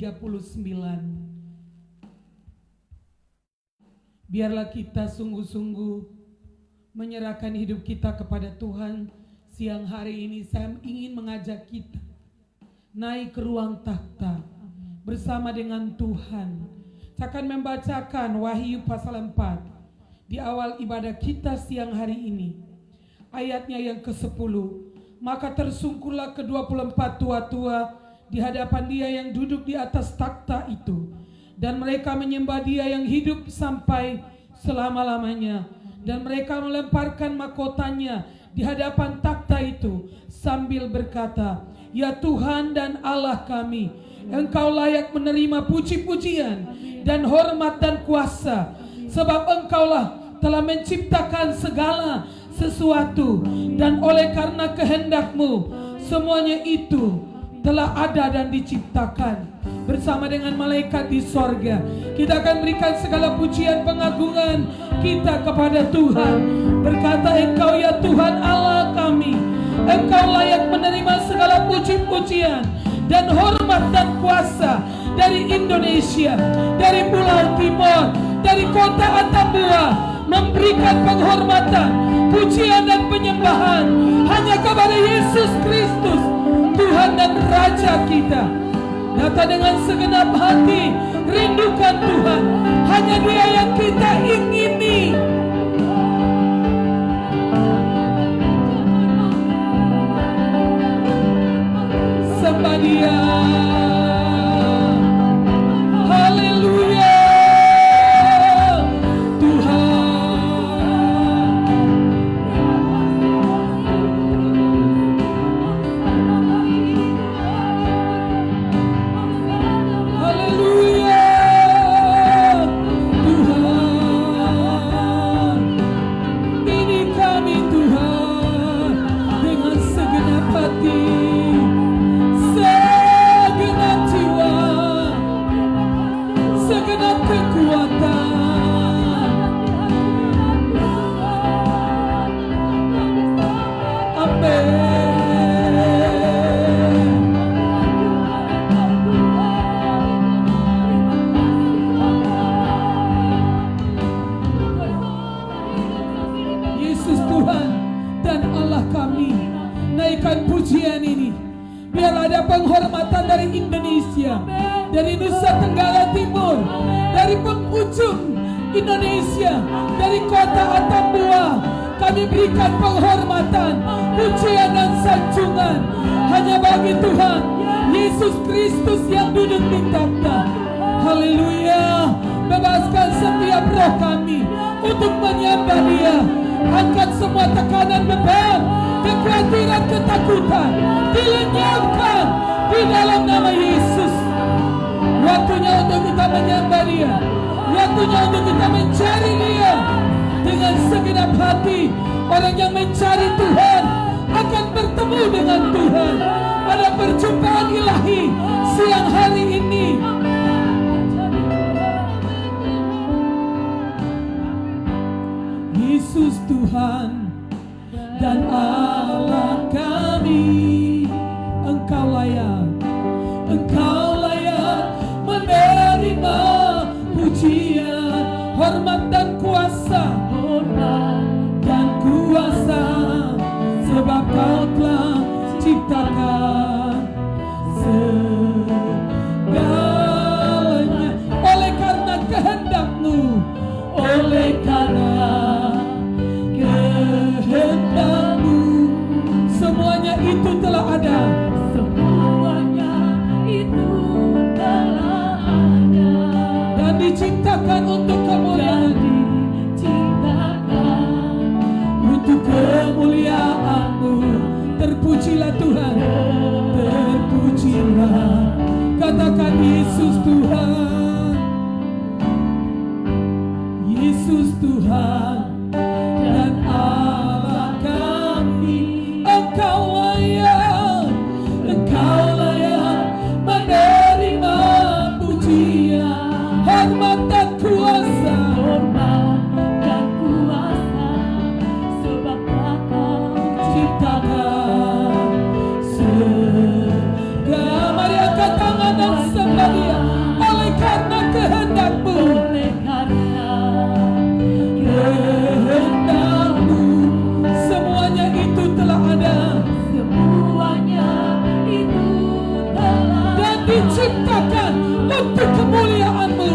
39. Biarlah kita sungguh-sungguh menyerahkan hidup kita kepada Tuhan. Siang hari ini saya ingin mengajak kita naik ke ruang takhta bersama dengan Tuhan. Saya akan membacakan Wahyu pasal 4 di awal ibadah kita siang hari ini. Ayatnya yang ke-10. Maka tersungkurlah ke-24 tua-tua di hadapan Dia yang duduk di atas takhta itu, dan mereka menyembah Dia yang hidup sampai selama-lamanya, dan mereka melemparkan mahkotanya di hadapan takhta itu sambil berkata, "Ya Tuhan dan Allah kami, Engkau layak menerima puji-pujian dan hormat dan kuasa, sebab Engkaulah telah menciptakan segala sesuatu, dan oleh karena kehendak-Mu semuanya itu telah ada dan diciptakan." Bersama dengan malaikat di sorga, kita akan berikan segala pujian pengagungan kita kepada Tuhan. Berkata, "Engkau ya Tuhan Allah kami, Engkau layak menerima segala puji-pujian dan hormat dan kuasa dari Indonesia, dari Pulau Timur, dari kota Atambua, memberikan penghormatan, pujian dan penyembahan hanya kepada Yesus Kristus, Tuhan dan Raja kita." Nyata dengan segenap hati, rindukan Tuhan, hanya Dia yang kita ingini. Sembah Dia. Haleluya. Penghormatan dari Indonesia, dari Nusa Tenggara Timur, dari penghujung Indonesia, dari kota Atambua, kami berikan penghormatan, pujian dan sanjungan hanya bagi Tuhan Yesus Kristus yang duduk di takhta. Haleluya. Bebaskan setiap roh kami untuk menyembah Dia. Angkat semua tekanan beban, kekhawatiran, ketakutan, dilenyapkan di dalam nama Yesus. Waktunya untuk kita menyembah Dia, waktunya untuk kita mencari Dia dengan segenap hati. Orang yang mencari Tuhan akan bertemu dengan Tuhan. Ada perjumpaan ilahi siang hari ini. Yesus Tuhan dan Allah kami, Engkau layak menerima pujian, hormat dan kuasa, sebab Kau telah ciptakan segalanya oleh karena kehendak-Mu, oleh karena kehendak-Mu semuanya itu telah ada. Diciptakan untuk kemuliaan, untuk kemuliaan-Mu. Terpujilah Tuhan, terpujilah. Katakan Yesus Tuhan, Yesus Tuhan dan Allah kami. Engkau layak menerima pujian, hormat dan kuasa, sebab Kau ciptakan segala. Mari angkat tangan dan sembah Dia. Haleluya. Oleh karena kehendak-Mu, kehendak-Mu, semuanya itu telah ada, dan diciptakan untuk kemuliaan-Mu,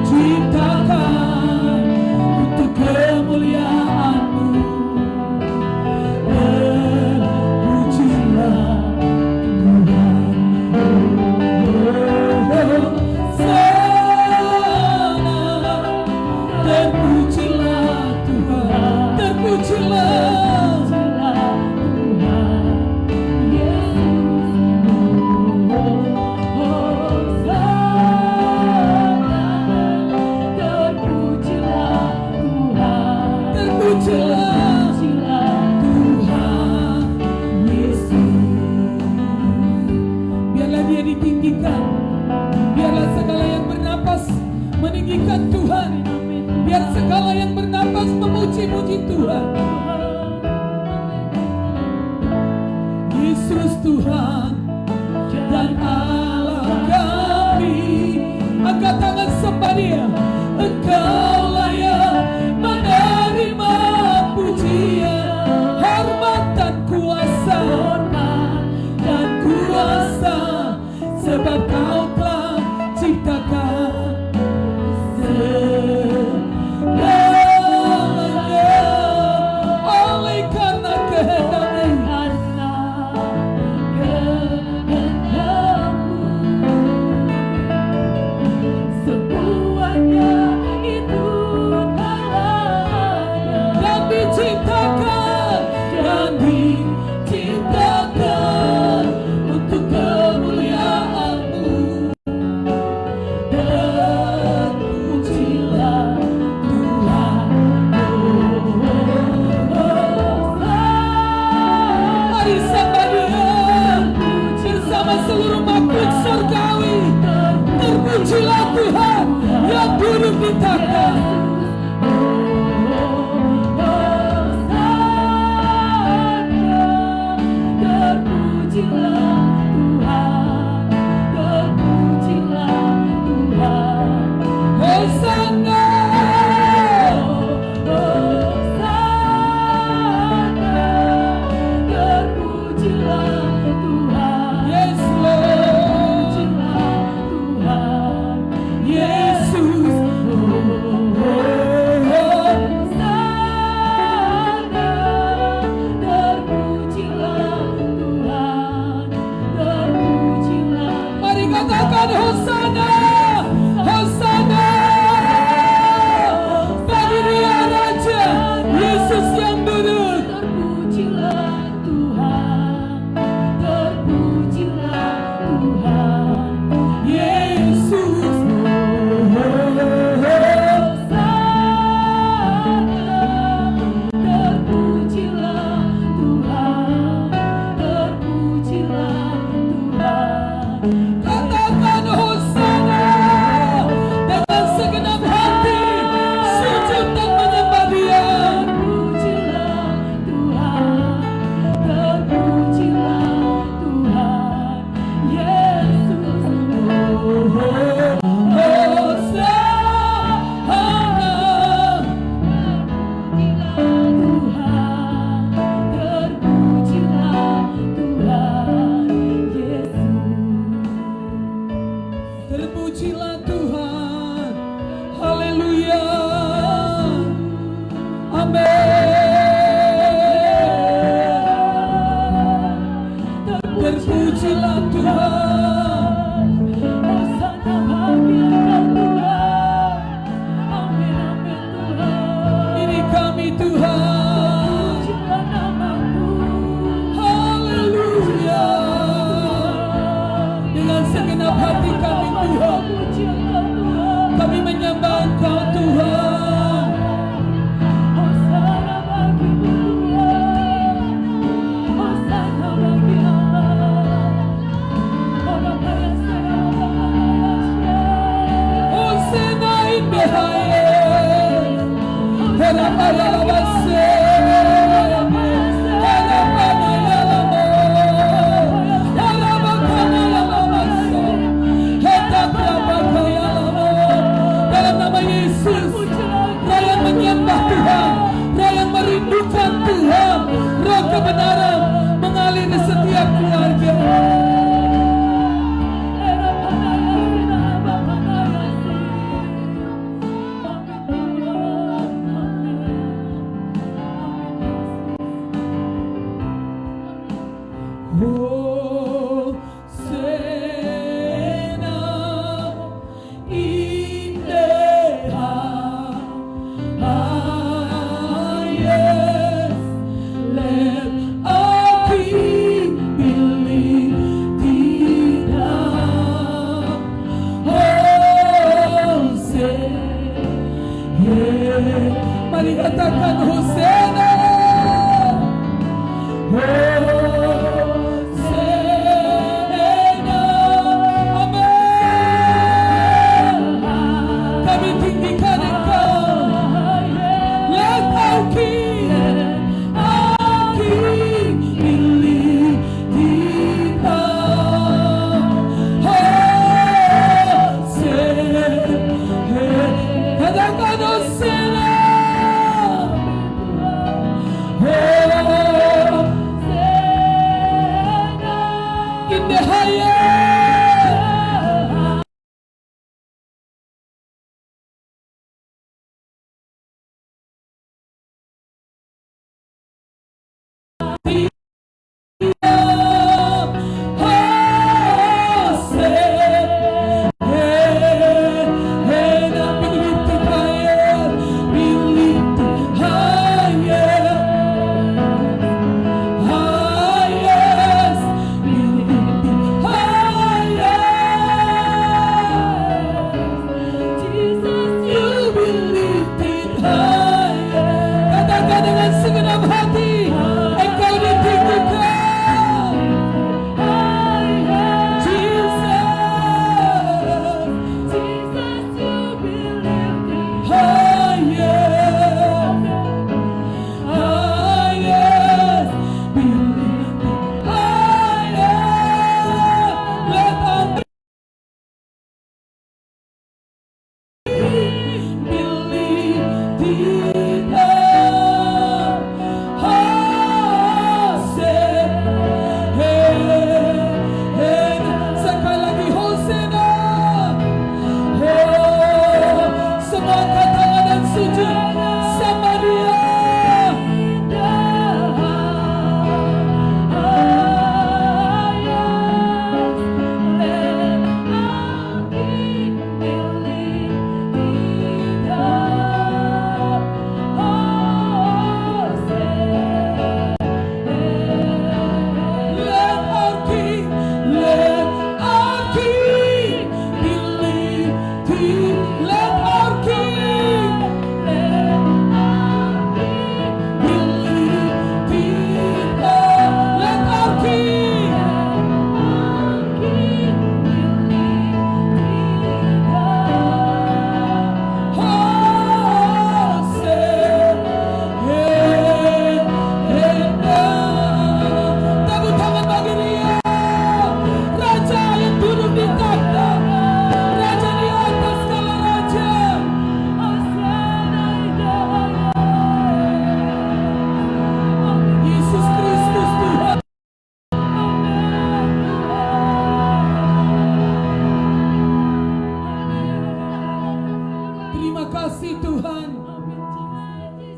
diciptakan untuk kemuliaan-Mu. Terpujilah Tuhan, terpujilah Tuhan Yesus. Biarlah Dia ditinggikan, biarlah segala yang bernapas meninggikan Tuhan, biar segala yang bernapas memuji-muji Tuhan. Yesus Tuhan dan Allah kami, angkat tangan sembah Dia. Engkau layak menerima pujian, hormat dan kuasa, sebab Kau telah ciptakan segalanya. Oleh karena kehendak-Mu, semuanya itu telah ada, dan diciptakan untuk kemuliaan-Mu. Terpujilah Tuhan. Mari sembah Dia bersama seluruh makhluk surgawi. Terpujilah Tuhan yang duduk di takhta. Hosana, terpujilah Tuhan. Yes Lord, Tuhan Yesus. Hosana, terpujilah Tuhan, terpujilah. Mari katakan Hosana, Hosana. Bagi Dia Raja Yesus yang duduk. Terpujilah Tuhan, terpujilah Tuhan Yesus. Terpujilah Tuhan, terpujilah Tuhan. Katakan Hosana dengan segenap hati, sujud dan menyembah Dia. Terpujilah Tuhan, terpujilah Tuhan Yesus. Terpujilah Tuhan. Haleluya. Amin. Terpujilah Tuhan. Hosana bagi Engkau Tuhan. Amin, amin Tuhan. Ini kami Tuhan. Terpujilah nama-Mu. Haleluya. Dengan segenap hati kami Tuhan, kami menyembah Engkau Tuhan. Hosana bagi-Mu Tuhan, Hosana bagi Allah. Orang kaya saya, Hosana indahaye, Harapaya labase, Harapaya lamo, Harapakana lamaso, Mari katakan Hosana. Hosana. Amin. Kami tinggikan Engkau. Let our King pilih kita. Katakan Hosana. In the highest.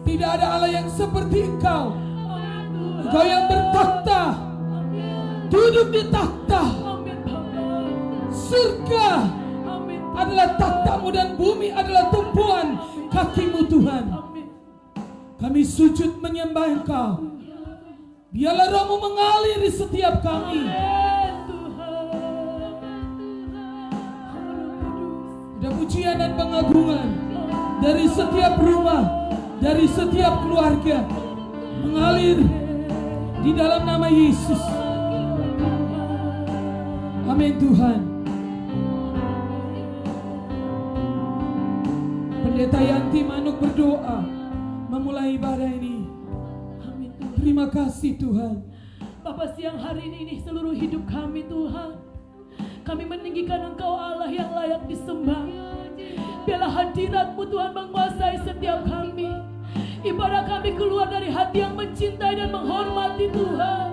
Tidak ada Allah yang seperti Engkau. Engkau yang bertakhta, duduk di takhta. Surga adalah takhtamu dan bumi adalah tumpuan kakimu Tuhan. Kami sujud menyembah Engkau. Biarlah rohmu mengalir di setiap kami. Ada pujian dan pengagungan dari setiap rumah, dari setiap keluarga, mengalir di dalam nama Yesus. Amin Tuhan. Pendeta Yanti Manuk berdoa memulai ibadah ini. Amin Tuhan. Terima kasih Tuhan. Bapak, siang hari ini seluruh hidup kami Tuhan, kami meninggikan Engkau Allah yang layak disembah. Biarlah hadirat-Mu Tuhan menguasai setiap kami. Ibadah kami keluar dari hati yang mencintai dan menghormati Tuhan.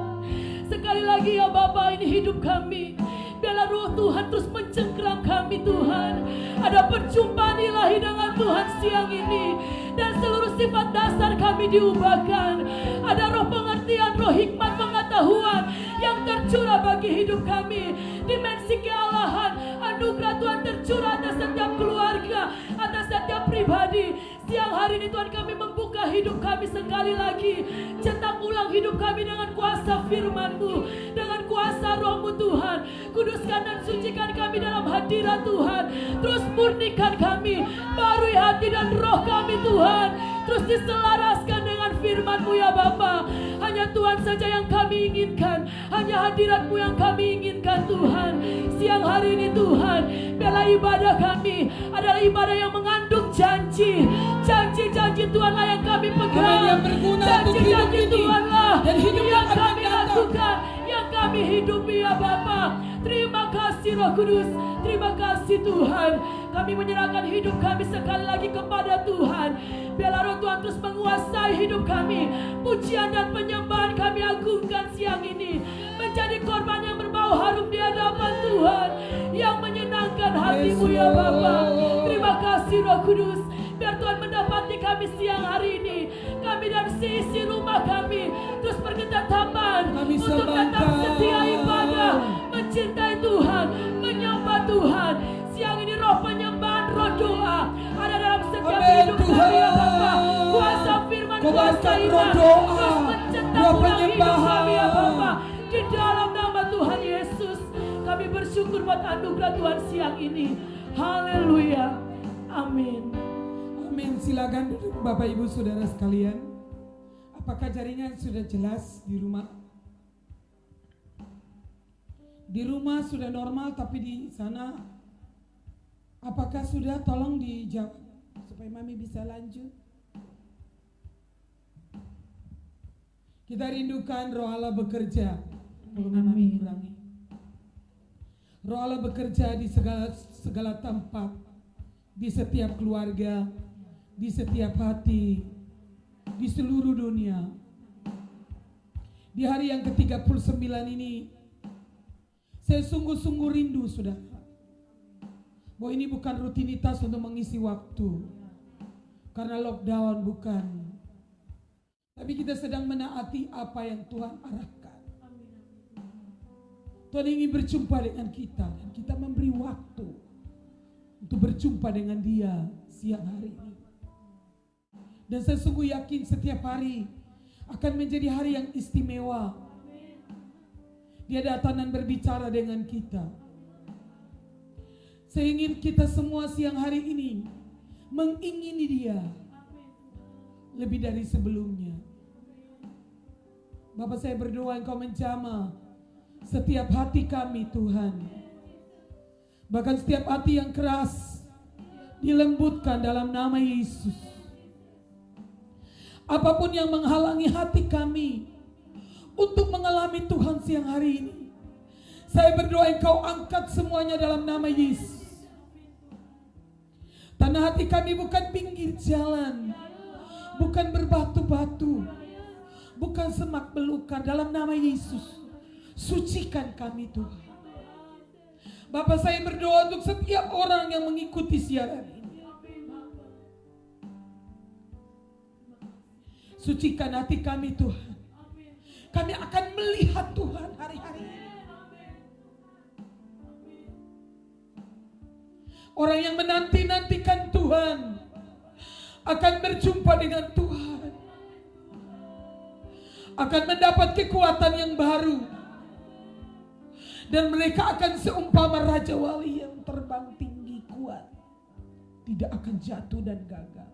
Sekali lagi ya Bapa, ini hidup kami. Biarlah roh Tuhan terus mencengkeram kami Tuhan. Ada perjumpaan ilahi dengan Tuhan siang ini. Dan seluruh sifat dasar kami diubahkan. Ada roh pengertian, roh hikmat, pengetahuan yang tercurah bagi hidup kami. Dimensi kealahan, anugerah Tuhan tercurah atas setiap keluarga, atas setiap pribadi. Siang hari ini Tuhan, kami membuka hidup kami sekali lagi. Cetak ulang hidup kami dengan kuasa firman-Mu, dengan kuasa Roh-Mu Tuhan. Kuduskan dan sucikan kami dalam hadirat Tuhan. Terus murnikan kami, barui hati dan roh kami Tuhan. Terus diselaraskan dengan firman-Mu ya Bapa. Hanya Tuhan saja yang kami inginkan, hanya hadirat-Mu yang kami inginkan Tuhan. Siang hari ini Tuhan, biarlah ibadah kami adalah ibadah yang mengandung janji. Janji-janji Tuhanlah yang kami pegang. Yang berguna untuk hidup Janji-janji ini Tuhanlah dan hidup yang akan kami datang. lakukan, yang kami hidupi ya Bapa. Terima kasih Roh Kudus, terima kasih Tuhan. Kami menyerahkan hidup kami sekali lagi kepada Tuhan. Biarlah Roh Tuhan terus menguasai hidup kami. Pujian dan penyembahan kami agungkan siang ini, menjadi korban yang berbau harum di hadapan Tuhan, yang menyenangkan hati-Mu ya Bapa. Terima kasih Roh Kudus. Biar Tuhan mendapati kami siang hari ini, kami dan seisi rumah kami terus berketetapan Kami untuk tetap sembahkan. setia ibadah, mencintai Tuhan, menyembah Tuhan. Siang ini roh penyembahan, roh doa ada dalam setiap Amin, hidup Tuhan. kami ya Bapa. Kuasa firman, kuasa Kuatkan roh iman doa, terus mencetak roh ulang hidup penyembahan. kami ya Bapa. Di dalam nama Tuhan Yesus, kami bersyukur buat anugerah Tuhan siang ini. Haleluya. Amin. Amin. Silakan duduk Bapak Ibu Saudara sekalian. Apakah jaringan sudah jelas di rumah? Di rumah sudah normal, tapi di sana apakah sudah? Tolong dijawab supaya Mami bisa lanjut. Kita rindukan Roh Allah bekerja. Mami kurangi. Roh Allah bekerja di segala tempat, di setiap keluarga, di setiap hati, di seluruh dunia. Di hari yang ke-39 ini, saya sungguh-sungguh rindu saudara, bahwa ini bukan rutinitas untuk mengisi waktu, karena lockdown bukan, tapi kita sedang menaati apa yang Tuhan arahkan. Tuhan ingin berjumpa dengan kita, dan kita memberi waktu untuk berjumpa dengan Dia siang hari ini. Dan saya sungguh yakin setiap hari akan menjadi hari yang istimewa. Dia datang dan berbicara dengan kita. Saya ingin kita semua siang hari ini mengingini Dia lebih dari sebelumnya. Bapak, saya berdoa Engkau menjamah setiap hati kami Tuhan. Bahkan setiap hati yang keras dilembutkan dalam nama Yesus. Apapun yang menghalangi hati kami untuk mengalami Tuhan siang hari ini, saya berdoa Engkau angkat semuanya dalam nama Yesus. Tanah hati kami bukan pinggir jalan, bukan berbatu-batu, bukan semak belukar. Dalam nama Yesus, sucikan kami Tuhan. Bapak, saya berdoa untuk setiap orang yang mengikuti siaran ini. Sucikan hati kami Tuhan. Kami akan melihat Tuhan hari-hari ini. Orang yang menanti-nantikan Tuhan akan berjumpa dengan Tuhan, akan mendapat kekuatan yang baru, dan mereka akan seumpama Raja Wali yang terbang tinggi kuat, tidak akan jatuh dan gagal.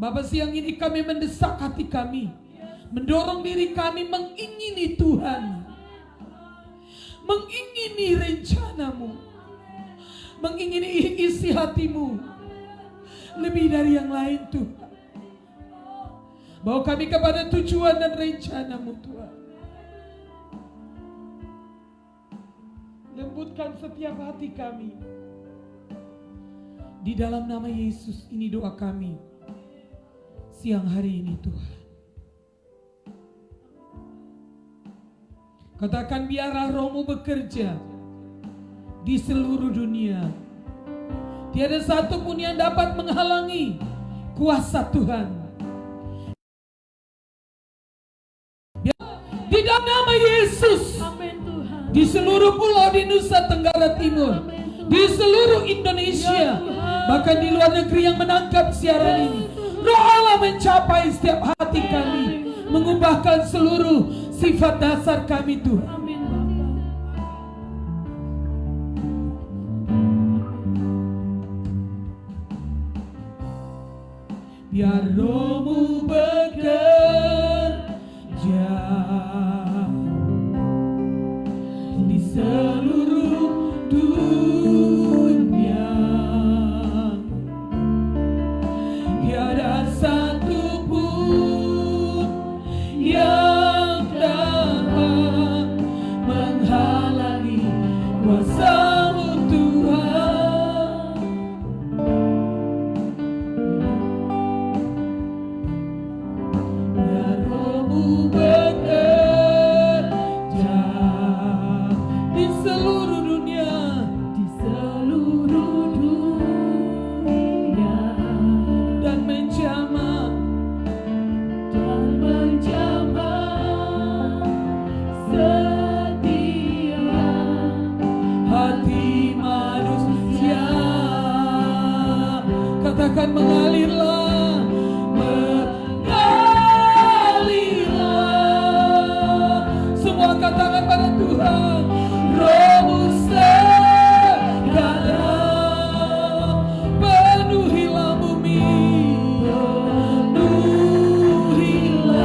Bapak, siang ini kami mendesak hati kami, mendorong diri kami mengingini Tuhan, mengingini rencana-Mu, mengingini isi hati-Mu lebih dari yang lain Tuhan. Bawa kami kepada tujuan dan rencana-Mu Tuhan. Lembutkan setiap hati kami. Di dalam nama Yesus ini doa kami siang hari ini Tuhan. Katakan, biarlah Roh-Mu bekerja di seluruh dunia. Tiada satu pun yang dapat menghalangi kuasa Tuhan. Di dalam nama Yesus, Amin Tuhan. di seluruh pulau di Nusa Tenggara Timur, Amin Tuhan. di seluruh Indonesia, bahkan di luar negeri yang menangkap siaran ini. Roh Allah mencapai setiap hati kami, mengubahkan seluruh sifat dasar kami Tuhan. Amin Bapa. Biar Roh-Mu bekerja di seluruh dunia. Tiada satu pun yang dapat menghalangi kuasa-Mu Tuhan. Biar Roh-Mu bekerja di seluruh dunia, Di seluruh dunia dan menjamah dan menjamah setiap hati manusia. Katakan mengalirlah, mengalirlah. Semua katakan pada Tuhan, Roh-Mu sekarang penuhilah bumi, penuhilah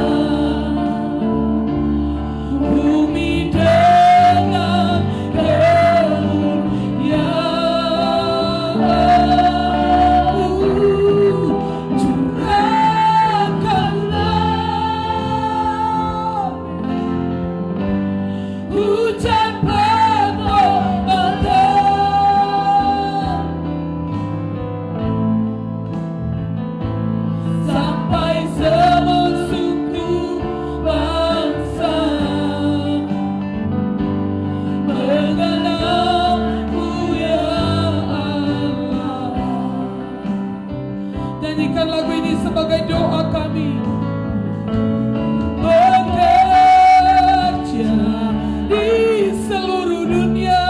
bumi dengan kemuliaan-Mu. Curahkanlah hujan pertobatan sampai semua suku bangsa mengenal-Mu ya Allah. Nyanyikan lagu ini sebagai doa kami. Bekerja di seluruh dunia,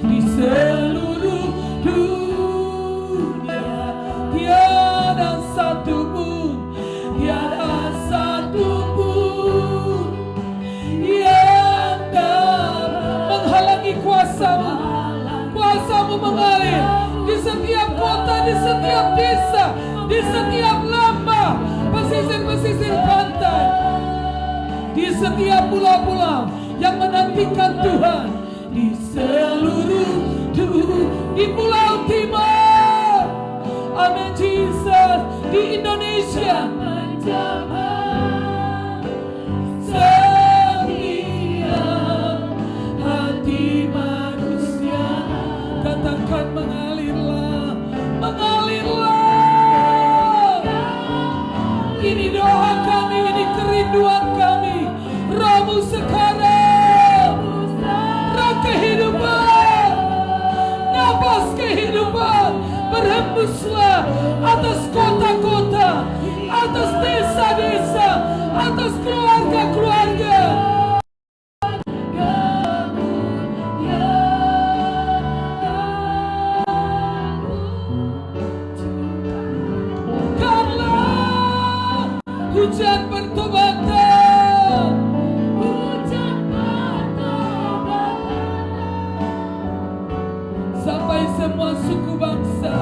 di seluruh dunia. Tiada satu pun, tiada satu pun yang dapat menghalangi kuasa-Mu. Kuasa-Mu mengalir di setiap kota, di setiap desa, di setiap lembah, pesisir-pesisir pantai, di setiap pulau-pulau yang menantikan Tuhan, di seluruh di Pulau Timur. Amin Jesus. Di Indonesia menjamah setiap hati manusia. Katakan mengalirlah, mengalirlah. Ini doa kami, ini kerinduan kami. Roh-Mu sekarang, roh kehidupan, napas kehidupan, berhembuslah atas kota-kota, atas desa-desa, atas keluarga-keluarga. Karena hujan pertobatan, hujan pertobatan sampai semua suku bangsa,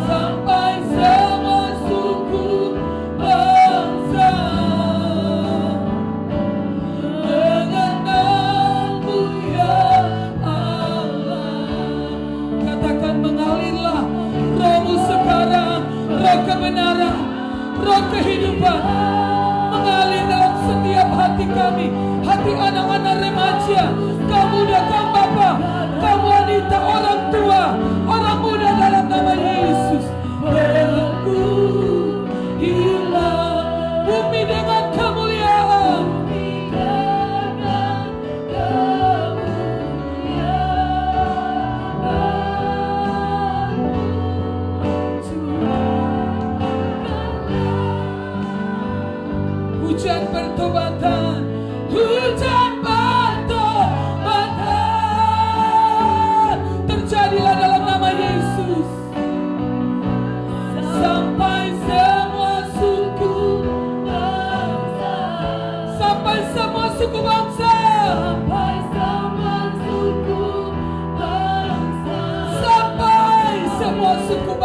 sampai semua suku bangsa mengenal-Mu ya Allah. Katakan mengalirlah Roh-Mu sekarang, roh kebenaran, roh kehidupan mengalir dalam setiap hati kami, hati anak-anak remaja, kaum muda, kaum bapa, kaum wanita, orang tua, orang muda, dalam nama Yesus. Penuhilah bumi dengan kemuliaan, hujan pertobatan, hujan pertobatan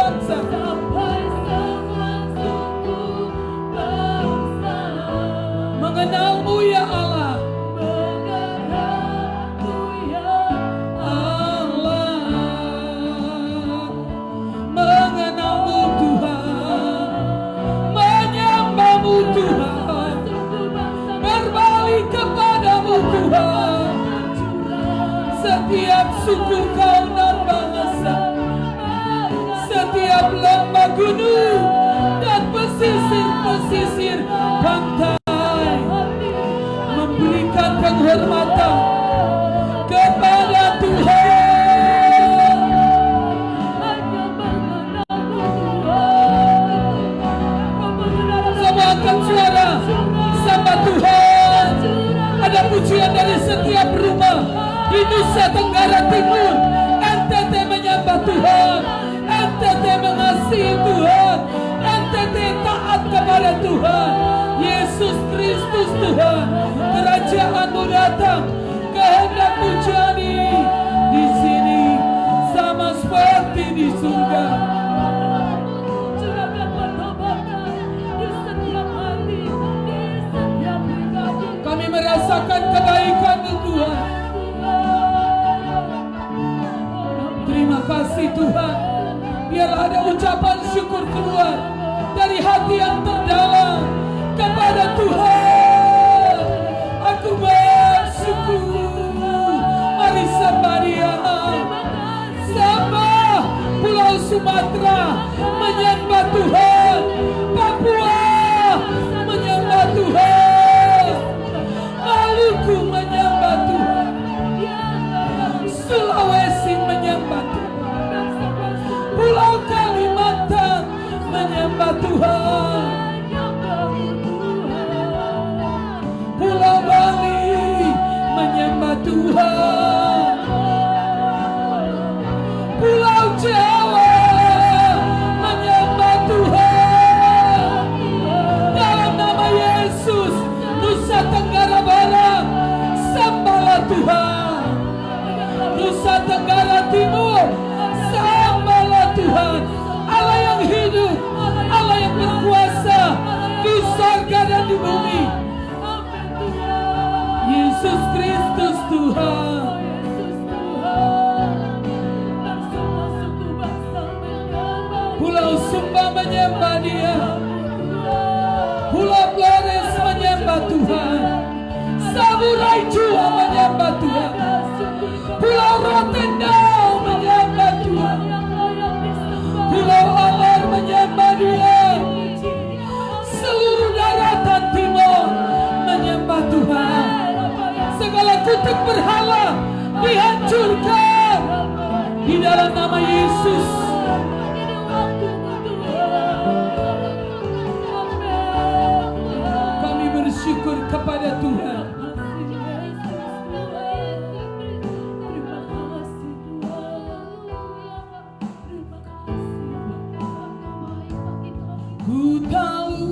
bangsa. sampai semua suku bangsa Mengenalmu ya Allah. mengenalmu ya Allah, mengenalmu Tuhan, menyembahmu Tuhan, berbalik kepadamu Tuhan. Setiap suku kaum dan bangsa, setiap lembah gunung dan pesisir-pesisir pantai memberikan penghormatan kepada Tuhan. Semua angkat suara sembah Tuhan. Ada pujian dari setiap rumah di Nusa Tenggara Timur. NTT menyembah Tuhan, NTT mengasihi Tuhan, NTT taat kepada Tuhan. Yesus Kristus Tuhan, kerajaanmu datang, kehendakmu jadi di sini sama seperti di surga. Curahkan pertobatan di setiap hati, di setiap pribadi. Kami merasakan kebaikan-Mu Tuhan. Terima kasih Tuhan. Biarlah ada ucapan syukur keluar dari hati yang terdalam kepada Tuhan. Aku bersyukur. Mari sembah Dia. Sembah Pulau Sumatera menyembah Tuhan. Papua menyembah Tuhan. Maluku menyembah Tuhan. Sulawesi menyembah Tuhan. Pulau Kalimantan menyembah Tuhan. Pulau Bali menyembah Tuhan. Pulau Jawa menyembah Tuhan. Dalam nama Yesus, Nusa Tenggara Barat sembahlah Tuhan. Nusa Tenggara Timur sembahlah Tuhan. Allah yang hidup, Allah yang berkuasa di surga dan di bumi. Yesus Kristus Tuhan. Pulau Sumba menyembah Dia. Pulau Flores menyembah Tuhan. Saburai Jua menyembah Tuhan. Pulau Rotendao menyembah Tuhan. Pulau Alar menyembah Dia. Seluruh daratan timur menyembah Tuhan. Segala kutuk berhala dihancurkan di dalam nama Yesus. Kami bersyukur kepada Tuhan. Ku tahu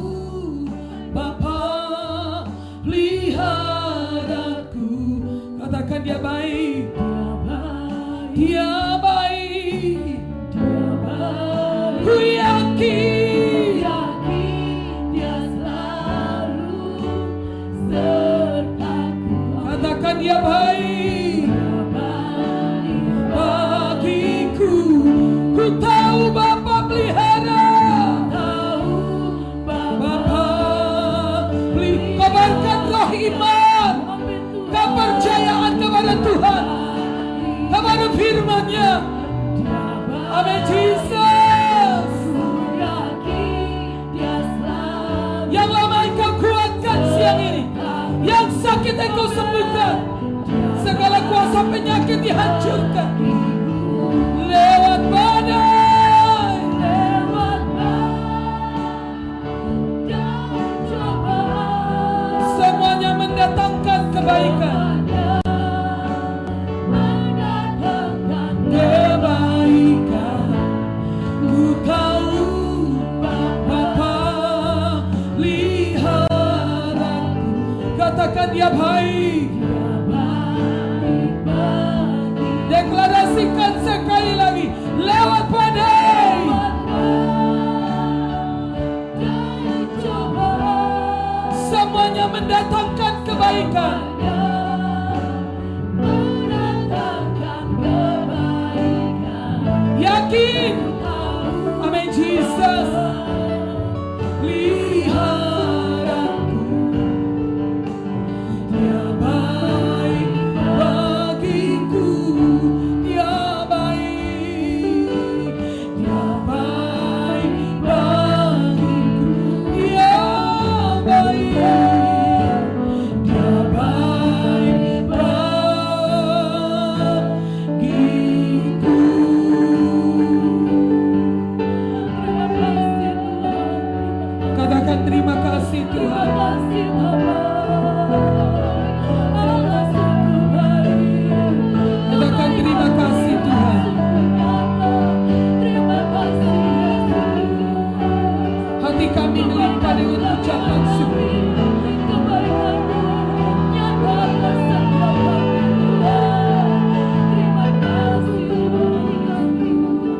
Bapa peliharaku. Katakan Dia baik. Dia baik. Ku yakin Dia selalu sertaku. katakan Dia baik bagiku. Ku tahu Bapa pelihara. Kabarkan roh iman, kepercayaan kepada Tuhan, kepada firman-Nya. Amin Jesus. Yang lama Engkau kuatkan siang ini, yang sakit Engkau sembuhkan, segala kuasa penyakit dihancurkan lewat badai, semuanya mendatangkan kebaikan. Kebaikan, ku tahu Bapa peliharaku. Katakan Dia baik. Deklarasikan sekali lagi lewat badai. kebaikan. Yakin. Amin Jesus. Lihat aku, Dia baik bagiku, Dia baik, Dia baik bagiku, Dia baik, Dia baik bagiku. Katakan terima kasih Tuhan. Katakan terima kasih Tuhan. Hati kami melimpah dengan ucapan syukur.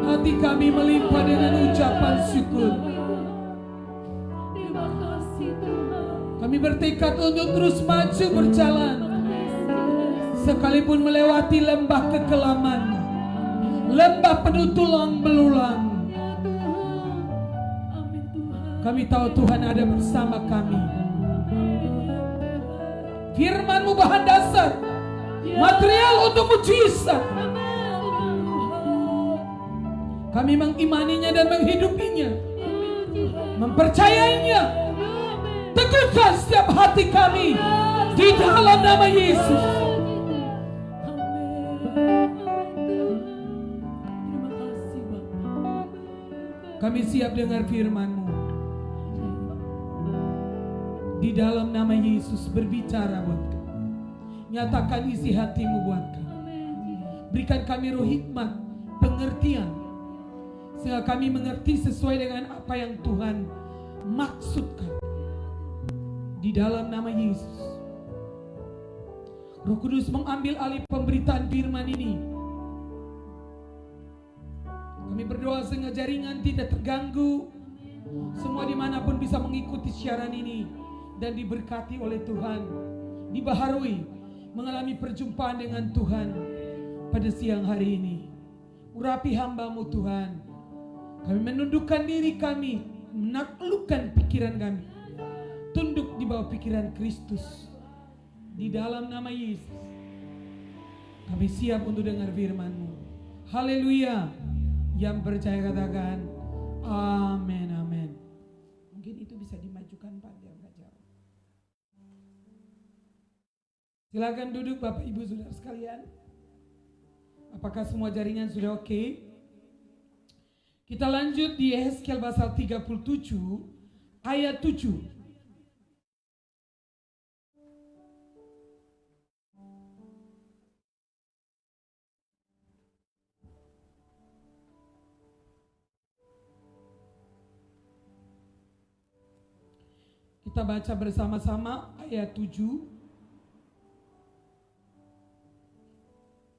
Hati kami melimpah dengan ucapan syukur. Kami bertekad untuk terus maju berjalan, sekalipun melewati lembah kekelaman, lembah penuh tulang belulang. Kami tahu Tuhan ada bersama kami. Firman-Mu bahan dasar, material untuk mujizat. Kami mengimaninya dan menghidupinya, mempercayainya. Teguhkan setiap hati kami di dalam nama Yesus. Kami siap dengar firman-Mu. Di dalam nama Yesus berbicara buat kami. Nyatakan isi hati-Mu buat kami. Berikan kami roh hikmat, pengertian, sehingga kami mengerti sesuai dengan apa yang Tuhan maksudkan. Di dalam nama Yesus. Roh Kudus mengambil alih pemberitaan firman ini. Kami berdoa sehingga jaringan tidak terganggu. Semua dimanapun bisa mengikuti siaran ini dan diberkati oleh Tuhan. Dibaharui, mengalami perjumpaan dengan Tuhan pada siang hari ini. Urapi hamba-Mu Tuhan. Kami menundukkan diri kami, menaklukkan pikiran kami. Tunduk di bawah pikiran Kristus. Di dalam nama Yesus. Kami siap untuk dengar firman-Mu. Haleluya. Yang percaya katakan amin, amin. Mungkin itu bisa dimajukan Pak, dia agak jauh. Silakan duduk Bapak Ibu Saudara sekalian. Apakah semua jaringan sudah oke? Kita lanjut di Yehezkiel pasal 37 ayat 7. Kita baca bersama-sama ayat 7.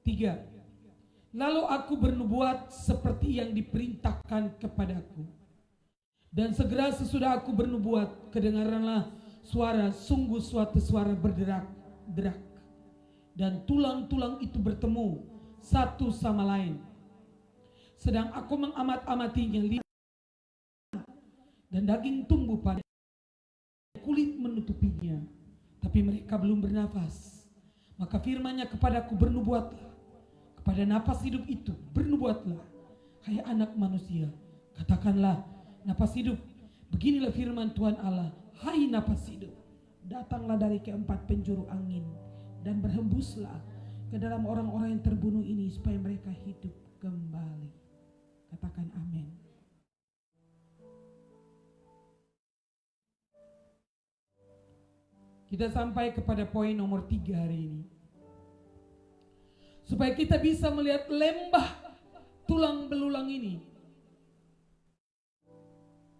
3. Lalu aku bernubuat seperti yang diperintahkan kepadaku. Dan segera sesudah aku bernubuat, kedengaranlah suara, sungguh suatu suara berderak-derak. Dan tulang-tulang itu bertemu satu sama lain. Sedang aku mengamat-amatinya, dan daging tumbuh pada kulit menutupinya, tapi mereka belum bernafas. Maka firman-Nya kepadaku, bernubuatlah kepada napas hidup itu, bernubuatlah, hai anak manusia, katakanlah, napas hidup, beginilah firman Tuhan Allah, hai napas hidup, datanglah dari keempat penjuru angin dan berhembuslah ke dalam orang-orang yang terbunuh ini supaya mereka hidup kembali. Katakan amin. Kita sampai kepada poin nomor 3 hari ini. Supaya kita bisa melihat lembah tulang belulang ini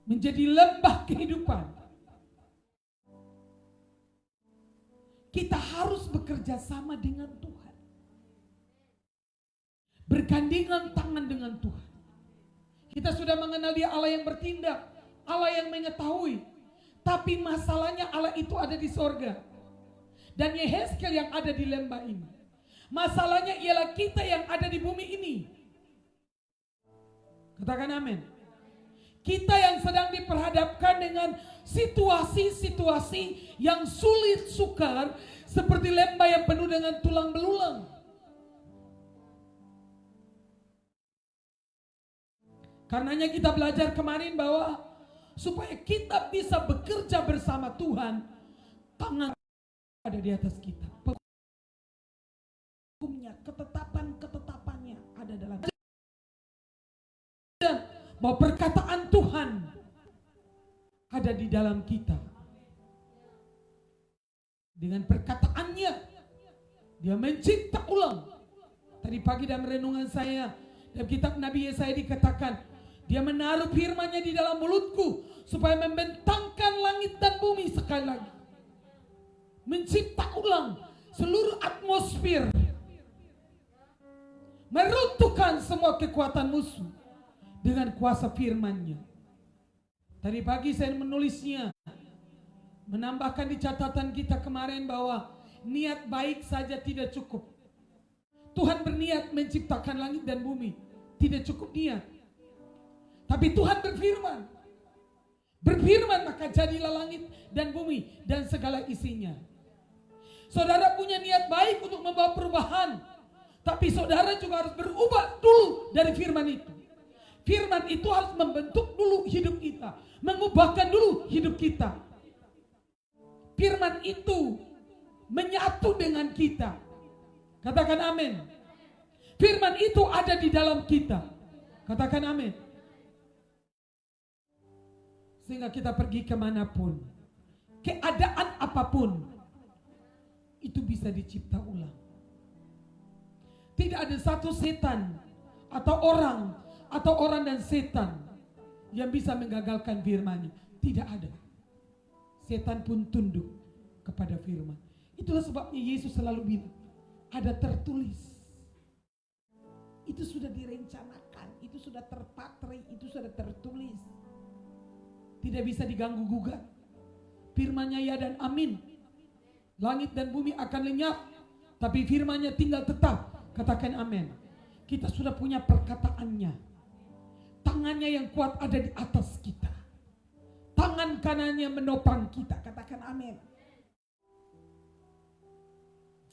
menjadi lembah kehidupan. Kita harus bekerja sama dengan Tuhan. Bergandengan tangan dengan Tuhan. Kita sudah mengenal Dia Allah yang bertindak, Allah yang mengetahui. Tapi masalahnya Allah itu ada di sorga. dan Yehezkiel yang ada di lembah ini. Masalahnya ialah kita yang ada di bumi ini. Katakan amin. Kita yang sedang diperhadapkan dengan situasi-situasi yang sulit sukar, seperti lembah yang penuh dengan tulang belulang. Karenanya kita belajar kemarin bahwa supaya kita bisa bekerja bersama Tuhan, tangan ada di atas kita. Hukumnya, ketetapan-ketetapannya ada dalam kita. Dan bahwa perkataan Tuhan ada di dalam kita. Dengan perkataannya, dia mencipta ulang. Tadi pagi dalam renungan saya, dalam kitab Nabi Yesaya dikatakan, dia menaruh firman-Nya di dalam mulutku supaya membentangkan langit dan bumi sekali lagi. Mencipta ulang seluruh atmosfer. Meruntuhkan semua kekuatan musuh dengan kuasa firman-Nya. Tadi pagi saya menulisnya, menambahkan di catatan kita kemarin bahwa niat baik saja tidak cukup. Tuhan berniat menciptakan langit dan bumi, tidak cukup niat. Tapi Tuhan berfirman. Berfirman maka jadilah langit dan bumi dan segala isinya. Saudara punya niat baik untuk membawa perubahan, tapi saudara juga harus berubah dulu dari firman itu. Firman itu harus membentuk dulu hidup kita, mengubahkan dulu hidup kita. Firman itu menyatu dengan kita. Katakan amin. Firman itu ada di dalam kita. Katakan amin. Sehingga kita pergi kemanapun, keadaan apapun, itu bisa dicipta ulang. Tidak ada satu setan atau orang dan setan yang bisa menggagalkan firman-Nya. Tidak ada. Setan pun tunduk kepada firman. Itulah sebabnya Yesus selalu bilang, ada tertulis. Itu sudah direncanakan, itu sudah terpatri, itu sudah tertulis. Tidak bisa diganggu gugat. Firman-Nya ya dan amin. Langit dan bumi akan lenyap, tapi firman-Nya tinggal tetap. Katakan amin. Kita sudah punya perkataannya. Tangannya yang kuat ada di atas kita. Tangan kanannya menopang kita. Katakan amin.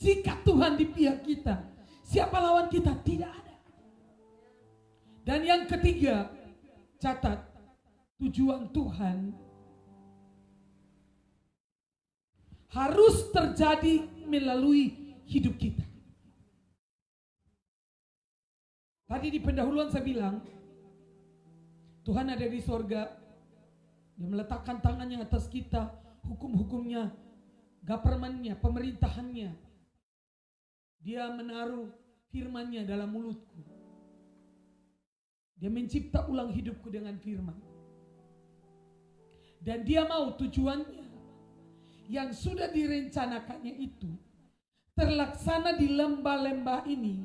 Jika Tuhan di pihak kita, siapa lawan kita? Tidak ada. Dan yang ketiga, catat. Tujuan Tuhan harus terjadi melalui hidup kita. Tadi di pendahuluan saya bilang, Tuhan ada di sorga. Dia meletakkan tangannya atas kita, hukum-hukumnya, government-nya, pemerintahannya. Dia menaruh firman-Nya dalam mulutku. Dia mencipta ulang hidupku dengan firman. Dan dia mau tujuannya yang sudah direncanakannya itu terlaksana di lembah-lembah ini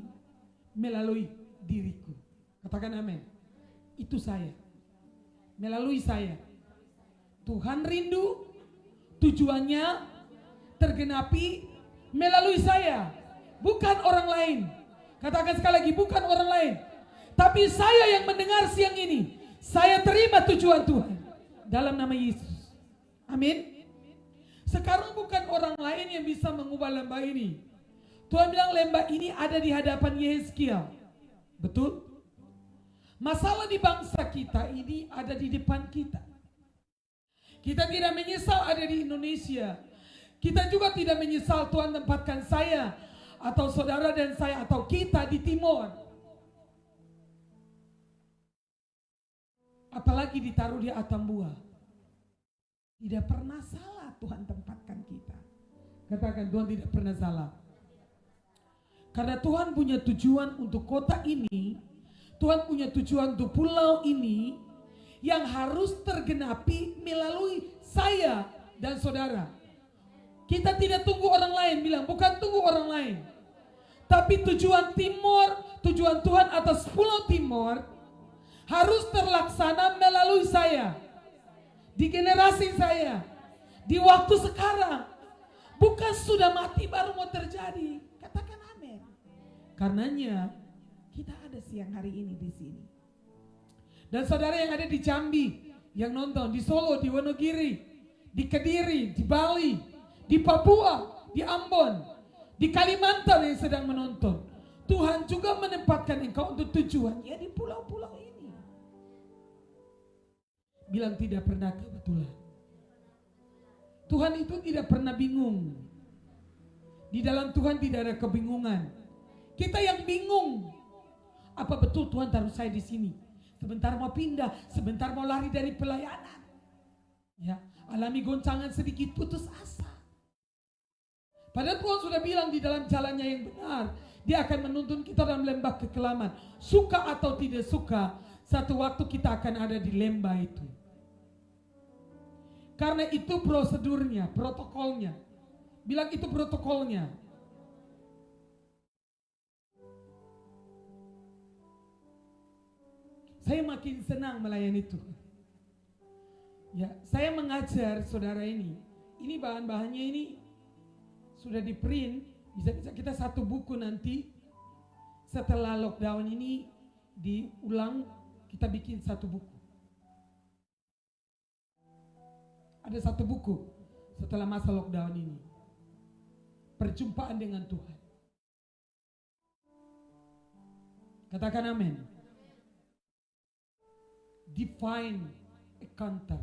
melalui diriku. Katakan amin. Itu saya. Melalui saya. Tuhan rindu tujuannya tergenapi melalui saya. Bukan orang lain. Katakan sekali lagi, bukan orang lain. Tapi saya yang mendengar siang ini. Saya terima tujuan Tuhan. Dalam nama Yesus. Amin. Sekarang bukan orang lain yang bisa mengubah lembah ini. Tuhan bilang lembah ini ada di hadapan Yehezkiel. Betul? Masalah di bangsa kita ini ada di depan kita. Kita tidak menyesal ada di Indonesia. Kita juga tidak menyesal Tuhan tempatkan saya atau saudara dan saya atau kita di Timor. Apalagi ditaruh di Atambua. Tidak pernah salah Tuhan tempatkan kita. Katakan Tuhan tidak pernah salah. Karena Tuhan punya tujuan untuk kota ini. Tuhan punya tujuan untuk pulau ini. Yang harus tergenapi melalui saya dan saudara. Kita tidak tunggu orang lain bilang. Bukan tunggu orang lain. Tapi tujuan Timor, tujuan Tuhan atas pulau Timor harus terlaksana melalui saya. Di generasi saya. Di waktu sekarang. Bukan sudah mati baru mau terjadi. Katakan amin. Karenanya kita ada siang hari ini di sini. Dan saudara yang ada di Jambi, yang nonton, di Solo, di Wonogiri, di Kediri, di Bali, di Papua, di Ambon, di Kalimantan yang sedang menonton. Tuhan juga menempatkan engkau untuk tujuannya di pulau-pulau ini. Bilang tidak pernah kebetulan. Tuhan itu tidak pernah bingung. Di dalam Tuhan tidak ada kebingungan. Kita yang bingung. Apa betul Tuhan taruh saya di sini? Sebentar mau pindah, sebentar mau lari dari pelayanan. Ya, alami goncangan sedikit, putus asa. Padahal Tuhan sudah bilang di dalam jalannya yang benar, Dia akan menuntun kita dalam lembah kekelaman. Suka atau tidak suka, satu waktu kita akan ada di lembah itu. Karena itu prosedurnya, protokolnya. Bilang itu protokolnya. Saya makin senang melayani Tuhan. Ya, saya mengajar saudara ini. Ini bahan-bahannya ini sudah di print. Bisa kita satu buku nanti. Setelah lockdown ini diulang, kita bikin satu buku. Ada satu buku setelah masa lockdown ini. Perjumpaan dengan Tuhan. Katakan amin. Divine Encounter.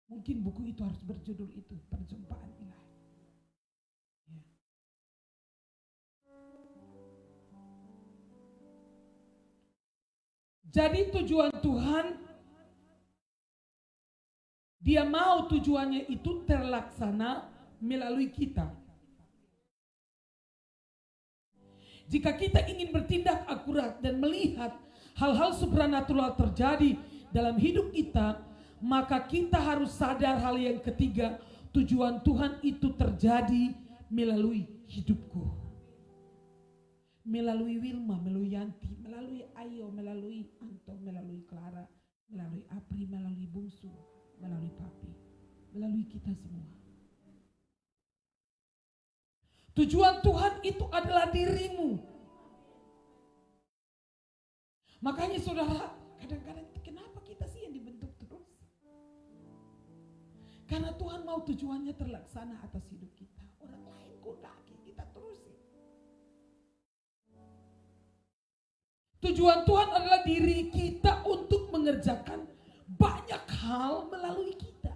Mungkin buku itu harus berjudul itu, perjumpaan ilahi. Ya. Jadi tujuan Tuhan, Dia mau tujuannya itu terlaksana melalui kita. Jika kita ingin bertindak akurat dan melihat hal-hal supranatural terjadi dalam hidup kita, maka kita harus sadar hal yang ketiga, tujuan Tuhan itu terjadi melalui hidupku. Melalui Wilma, melalui Yanti, melalui Ayo, melalui Anto, melalui Clara, melalui Apri, melalui Bungsu, melalui Papi, melalui kita semua. Tujuan Tuhan itu adalah dirimu. Makanya saudara, kadang-kadang kenapa kita sih yang dibentuk terus? Karena Tuhan mau tujuannya terlaksana atas hidup kita. Orang lain kudaki, kita terusin. Tujuan Tuhan adalah diri kita untuk mengerjakan banyak hal melalui kita.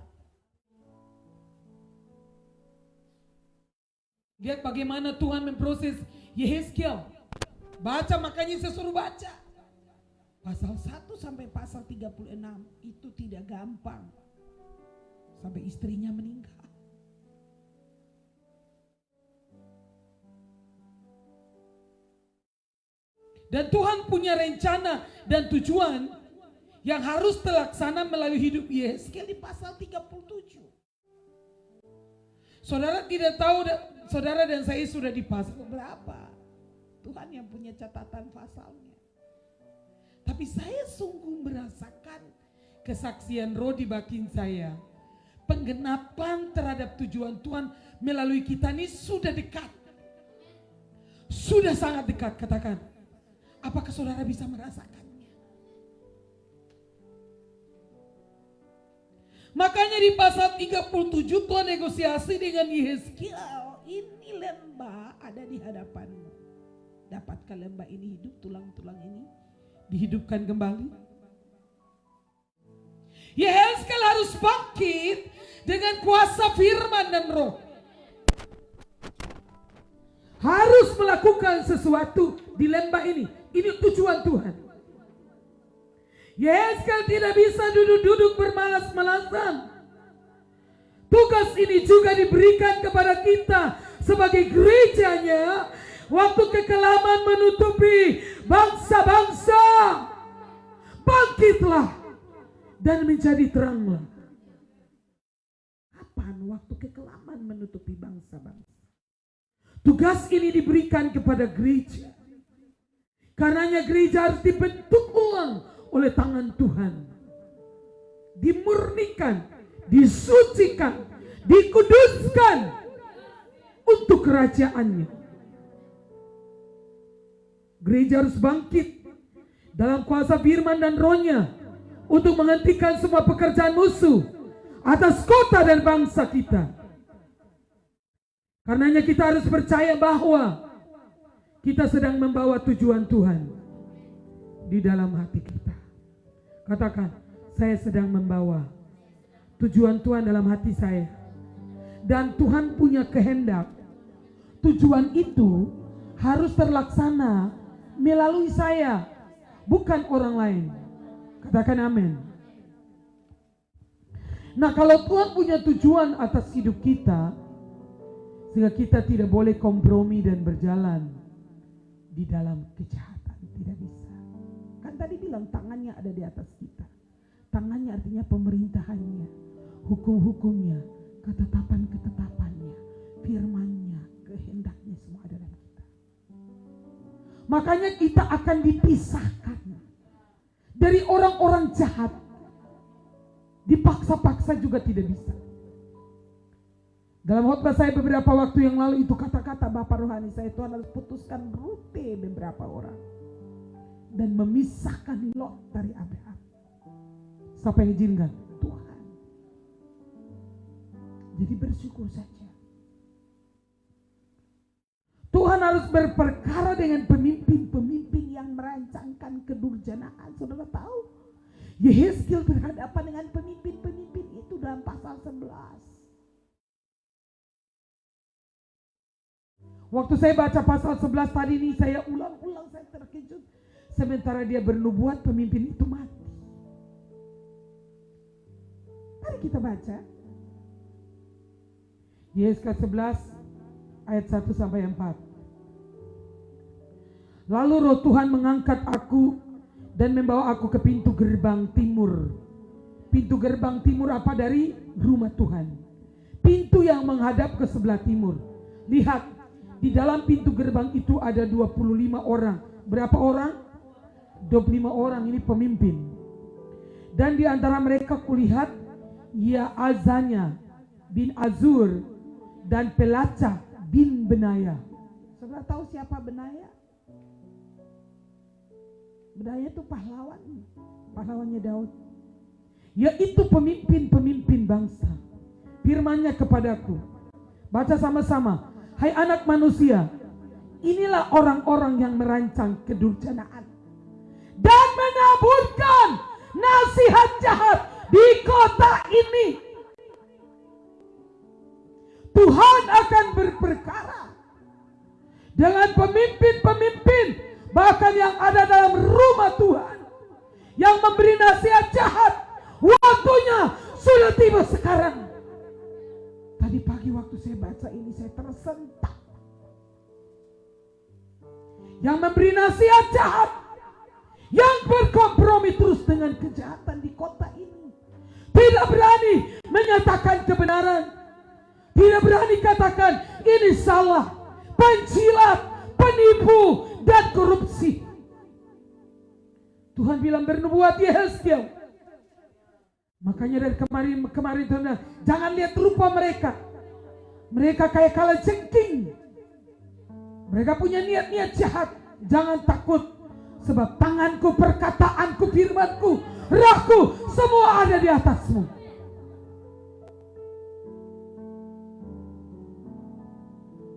Lihat bagaimana Tuhan memproses Yehezkiel. Baca, makanya saya suruh baca. Pasal 1 sampai pasal 36 itu tidak gampang. Sampai istrinya meninggal. Dan Tuhan punya rencana dan tujuan yang harus terlaksana melalui hidup Yehezkiel di pasal 37. Saudara tidak tahu, saudara dan saya sudah di pasal berapa. Tuhan yang punya catatan pasalnya. Tapi saya sungguh merasakan kesaksian roh di batin saya. Penggenapan terhadap tujuan Tuhan melalui kita ini sudah dekat. Sudah sangat dekat, katakan. Apakah saudara bisa merasakannya? Makanya di pasal 37 Tuhan negosiasi dengan Yehezkiel. Ini lembah ada di hadapanmu. Dapatkah lembah ini hidup, tulang-tulang ini dihidupkan kembali? Yehezkiel harus bangkit dengan kuasa firman dan roh. Harus melakukan sesuatu di lembah ini. Ini tujuan Tuhan. Yehezkiel tidak bisa duduk-duduk bermalas-malasan. Tugas ini juga diberikan kepada kita sebagai gerejanya. Waktu kekelaman menutupi bangsa-bangsa, bangkitlah dan menjadi teranglah. Kapan waktu kekelaman menutupi bangsa-bangsa? Tugas ini diberikan kepada gereja. Karenanya gereja harus dibentuk ulang oleh tangan Tuhan. Dimurnikan, disucikan, dikuduskan untuk kerajaannya. Gereja harus bangkit dalam kuasa firman dan rohnya untuk menghentikan semua pekerjaan musuh atas kota dan bangsa kita. Karenanya kita harus percaya bahwa kita sedang membawa tujuan Tuhan di dalam hati kita. Katakan, saya sedang membawa tujuan Tuhan dalam hati saya. Dan Tuhan punya kehendak. Tujuan itu harus terlaksana melalui saya, bukan orang lain. Katakan amin. Nah, kalau Tuhan punya tujuan atas hidup kita, sehingga kita tidak boleh kompromi dan berjalan di dalam kejahatan. Tidak bisa. Kan tadi bilang tangannya ada di atas kita. Tangannya artinya pemerintahannya, hukum-hukumnya, ketetapan-ketetapannya, firmannya, kehendaknya semua ada dalam kita. Makanya kita akan dipisahkan dari orang-orang jahat. Dipaksa-paksa juga tidak bisa. Dalam khotbah saya beberapa waktu yang lalu itu kata-kata Bapak Rohani saya, Tuhan harus putuskan rute beberapa orang dan memisahkan Lot dari Abraham. Siapa yang izinkan? Tuhan. Jadi bersyukur saja. Tuhan harus berperkara dengan pemimpin-pemimpin yang merancangkan kedurjanaan. Saudara tahu, Yehezkiel berhadapan dengan pemimpin-pemimpin itu dalam pasal 11. Waktu saya baca pasal 11 tadi ini, saya ulang-ulang, saya terkejut. Sementara dia bernubuat, pemimpin itu mati. Mari kita baca. Yehezkiel 11 ayat 1 sampai 4. Lalu roh Tuhan mengangkat aku dan membawa aku ke pintu gerbang timur. Pintu gerbang timur apa? Dari rumah Tuhan. Pintu yang menghadap ke sebelah timur. Lihat, di dalam pintu gerbang itu ada 25 orang. Berapa orang? 25 orang, ini pemimpin. Dan di antara mereka kulihat Yaazanya bin Azur dan Pelacah bin Benaya. Saudara tahu siapa Benaya? Benaya itu pahlawan, pahlawannya Daud. Yaitu pemimpin-pemimpin bangsa. Firman-Nya kepadaku. Baca sama-sama. Hai anak manusia, inilah orang-orang yang merancang kedurjanaan dan menaburkan nasihat jahat di kota ini. Tuhan akan berperkara dengan pemimpin-pemimpin, bahkan yang ada dalam rumah Tuhan, yang memberi nasihat jahat. Waktunya sudah tiba sekarang. Tadi pagi waktu saya baca ini, saya tersentak. Yang memberi nasihat jahat, yang berkompromi terus dengan kejahatan di kota ini, tidak berani menyatakan kebenaran, tidak berani katakan ini salah, penjilat, penipu, dan korupsi. Tuhan bilang bernubuat Yehezkiel. Makanya dari kemarin Tuhan bilang, jangan lihat rupa mereka. Mereka kayak kalajengking. Mereka punya niat-niat jahat. Jangan takut. Sebab tanganku, perkataanku, firmanku, rohku, semua ada di atasmu.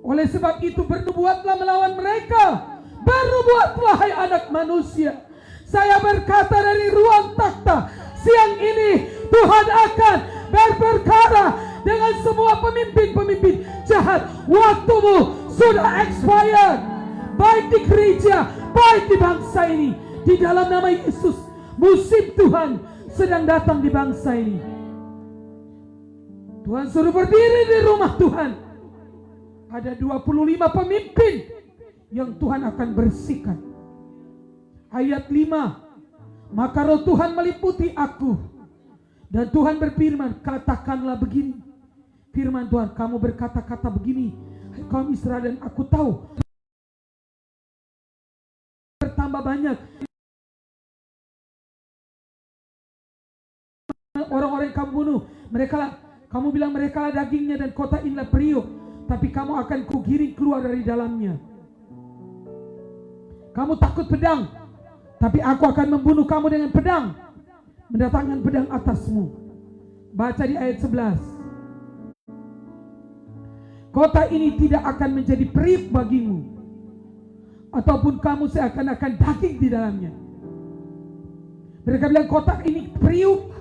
Oleh sebab itu bernubuatlah melawan mereka. Bernubuatlah hai anak manusia. Saya berkata dari ruang takhta, siang ini Tuhan akan berperkara dengan semua pemimpin-pemimpin jahat. Waktumu sudah expired. Baik di gereja, baik di bangsa ini. Di dalam nama Yesus, musim Tuhan sedang datang di bangsa ini. Tuhan suruh berdiri di rumah Tuhan. Ada 25 pemimpin yang Tuhan akan bersihkan. Ayat 5. Maka roh Tuhan meliputi aku. Dan Tuhan berfirman, katakanlah begini. Firman Tuhan, kamu berkata-kata begini. Hai kaum Israel, dan aku tahu bertambah banyak orang-orang yang kamu bunuh. Kamu bilang mereka lah dagingnya dan kota inilah periuk, tapi kamu akan kugiring keluar dari dalamnya. Kamu takut pedang, tapi aku akan membunuh kamu dengan pedang, mendatangkan pedang atasmu. Baca di ayat 11. Kota ini tidak akan menjadi periuk bagimu, ataupun kamu seakan-akan daging di dalamnya. Mereka bilang kota ini periuk,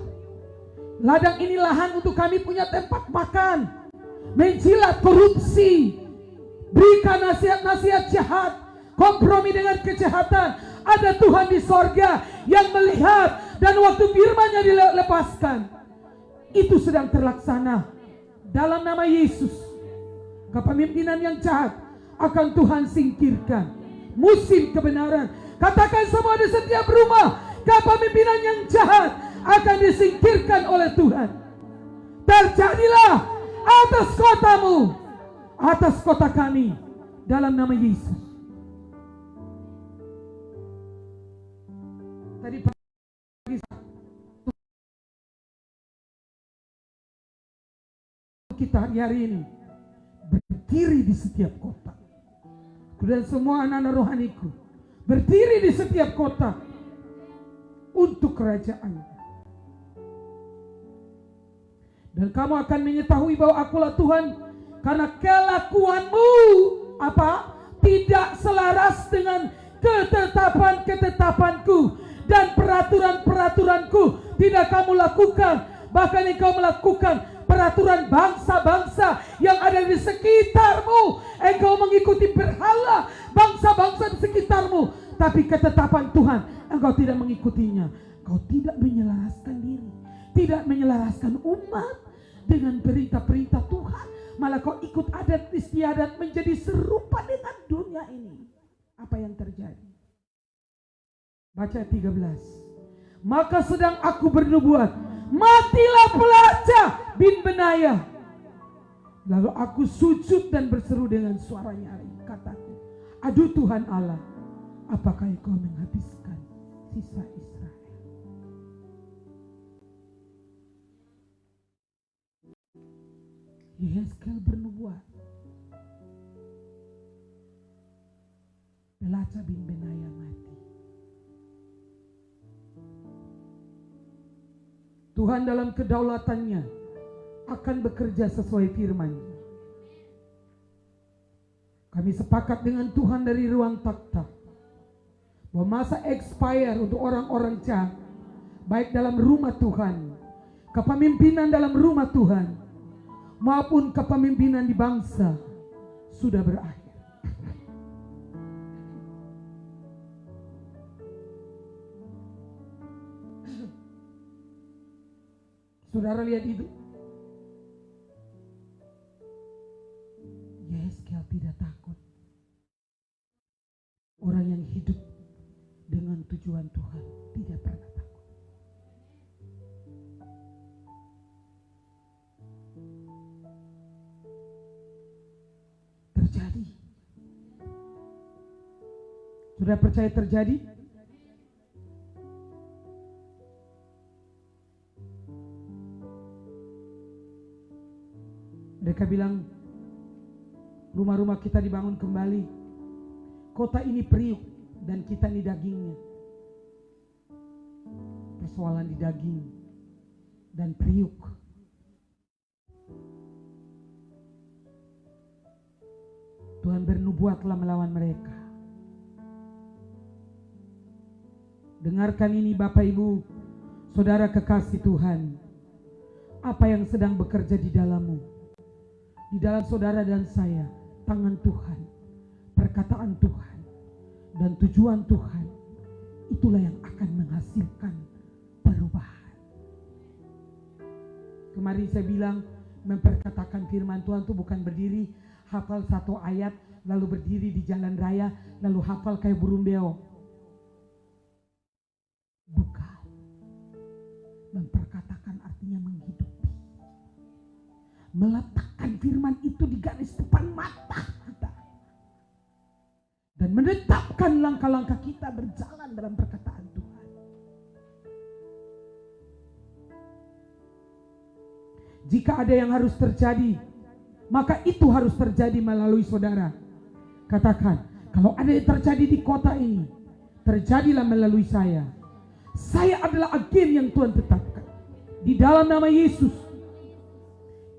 ladang ini lahan untuk kami punya tempat makan. Menjilat korupsi, berikan nasihat-nasihat jahat, kompromi dengan kejahatan. Ada Tuhan di sorga yang melihat, dan waktu firman-Nya dilepaskan, itu sedang terlaksana. Dalam nama Yesus, kepemimpinan yang jahat akan Tuhan singkirkan. Musim kebenaran, katakan semua di setiap rumah, kepemimpinan yang jahat akan disingkirkan oleh Tuhan. Terjadilah atas kotamu, atas kota kami, dalam nama Yesus. Tadi pagi kita hari ini berdiri di setiap kota, dan semua anak-anak rohaniku berdiri di setiap kota untuk kerajaan. Dan kamu akan mengetahui bahwa akulah Tuhan, karena kelakuanmu tidak selaras dengan ketetapan-ketetapanku dan peraturan-peraturanku tidak kamu lakukan. Bahkan engkau melakukan peraturan bangsa-bangsa yang ada di sekitarmu. Engkau mengikuti berhala bangsa-bangsa di sekitarmu, tapi ketetapan Tuhan engkau tidak mengikutinya. Kau tidak menyelaraskan diri, tidak menyelaraskan umat dengan perintah-perintah Tuhan. Malah kau ikut adat istiadat, menjadi serupa dengan dunia ini. Apa yang terjadi? Baca 13. Maka sedang aku bernubuat, matilah Pelacah bin Benaya. Lalu aku sujud dan berseru dengan suara nyaring, kataku, aduh Tuhan Allah, apakah engkau menghabiskan sisa Israel? Yehezkel bernubuat, Pelacah bin Benaya mati. Tuhan dalam kedaulatannya akan bekerja sesuai firman. Kami sepakat dengan Tuhan dari ruang takhta bahwa masa expire untuk orang-orang jahat, baik dalam rumah Tuhan, kepemimpinan dalam rumah Tuhan, maupun kepemimpinan di bangsa, sudah berakhir. Saudara lihat itu. Yehezkel tidak takut. Orang yang hidup dengan tujuan Tuhan tidak pernah takut. Terjadi. Sudah percaya terjadi? Mereka bilang, rumah-rumah kita dibangun kembali. Kota ini periuk dan kita ini dagingnya. Persoalan di daging dan periuk. Tuhan bernubuatlah melawan mereka. Dengarkan ini Bapak Ibu, saudara kekasih Tuhan. Apa yang sedang bekerja di dalammu, di dalam saudara dan saya, tangan Tuhan, perkataan Tuhan, dan tujuan Tuhan, itulah yang akan menghasilkan perubahan. Kemarin saya bilang, memperkatakan firman Tuhan itu bukan berdiri, hafal satu ayat, lalu berdiri di jalan raya, lalu hafal kayak burung beo. Bukan. Memperkatakan artinya menghidupi. Meletakkan firman itu di garis depan mata kita. Dan menetapkan langkah-langkah kita berjalan dalam perkataan Tuhan. Jika ada yang harus terjadi, maka itu harus terjadi melalui saudara. Katakan, kalau ada yang terjadi di kota ini, terjadilah melalui saya. Saya adalah agen yang Tuhan tetapkan. Di dalam nama Yesus.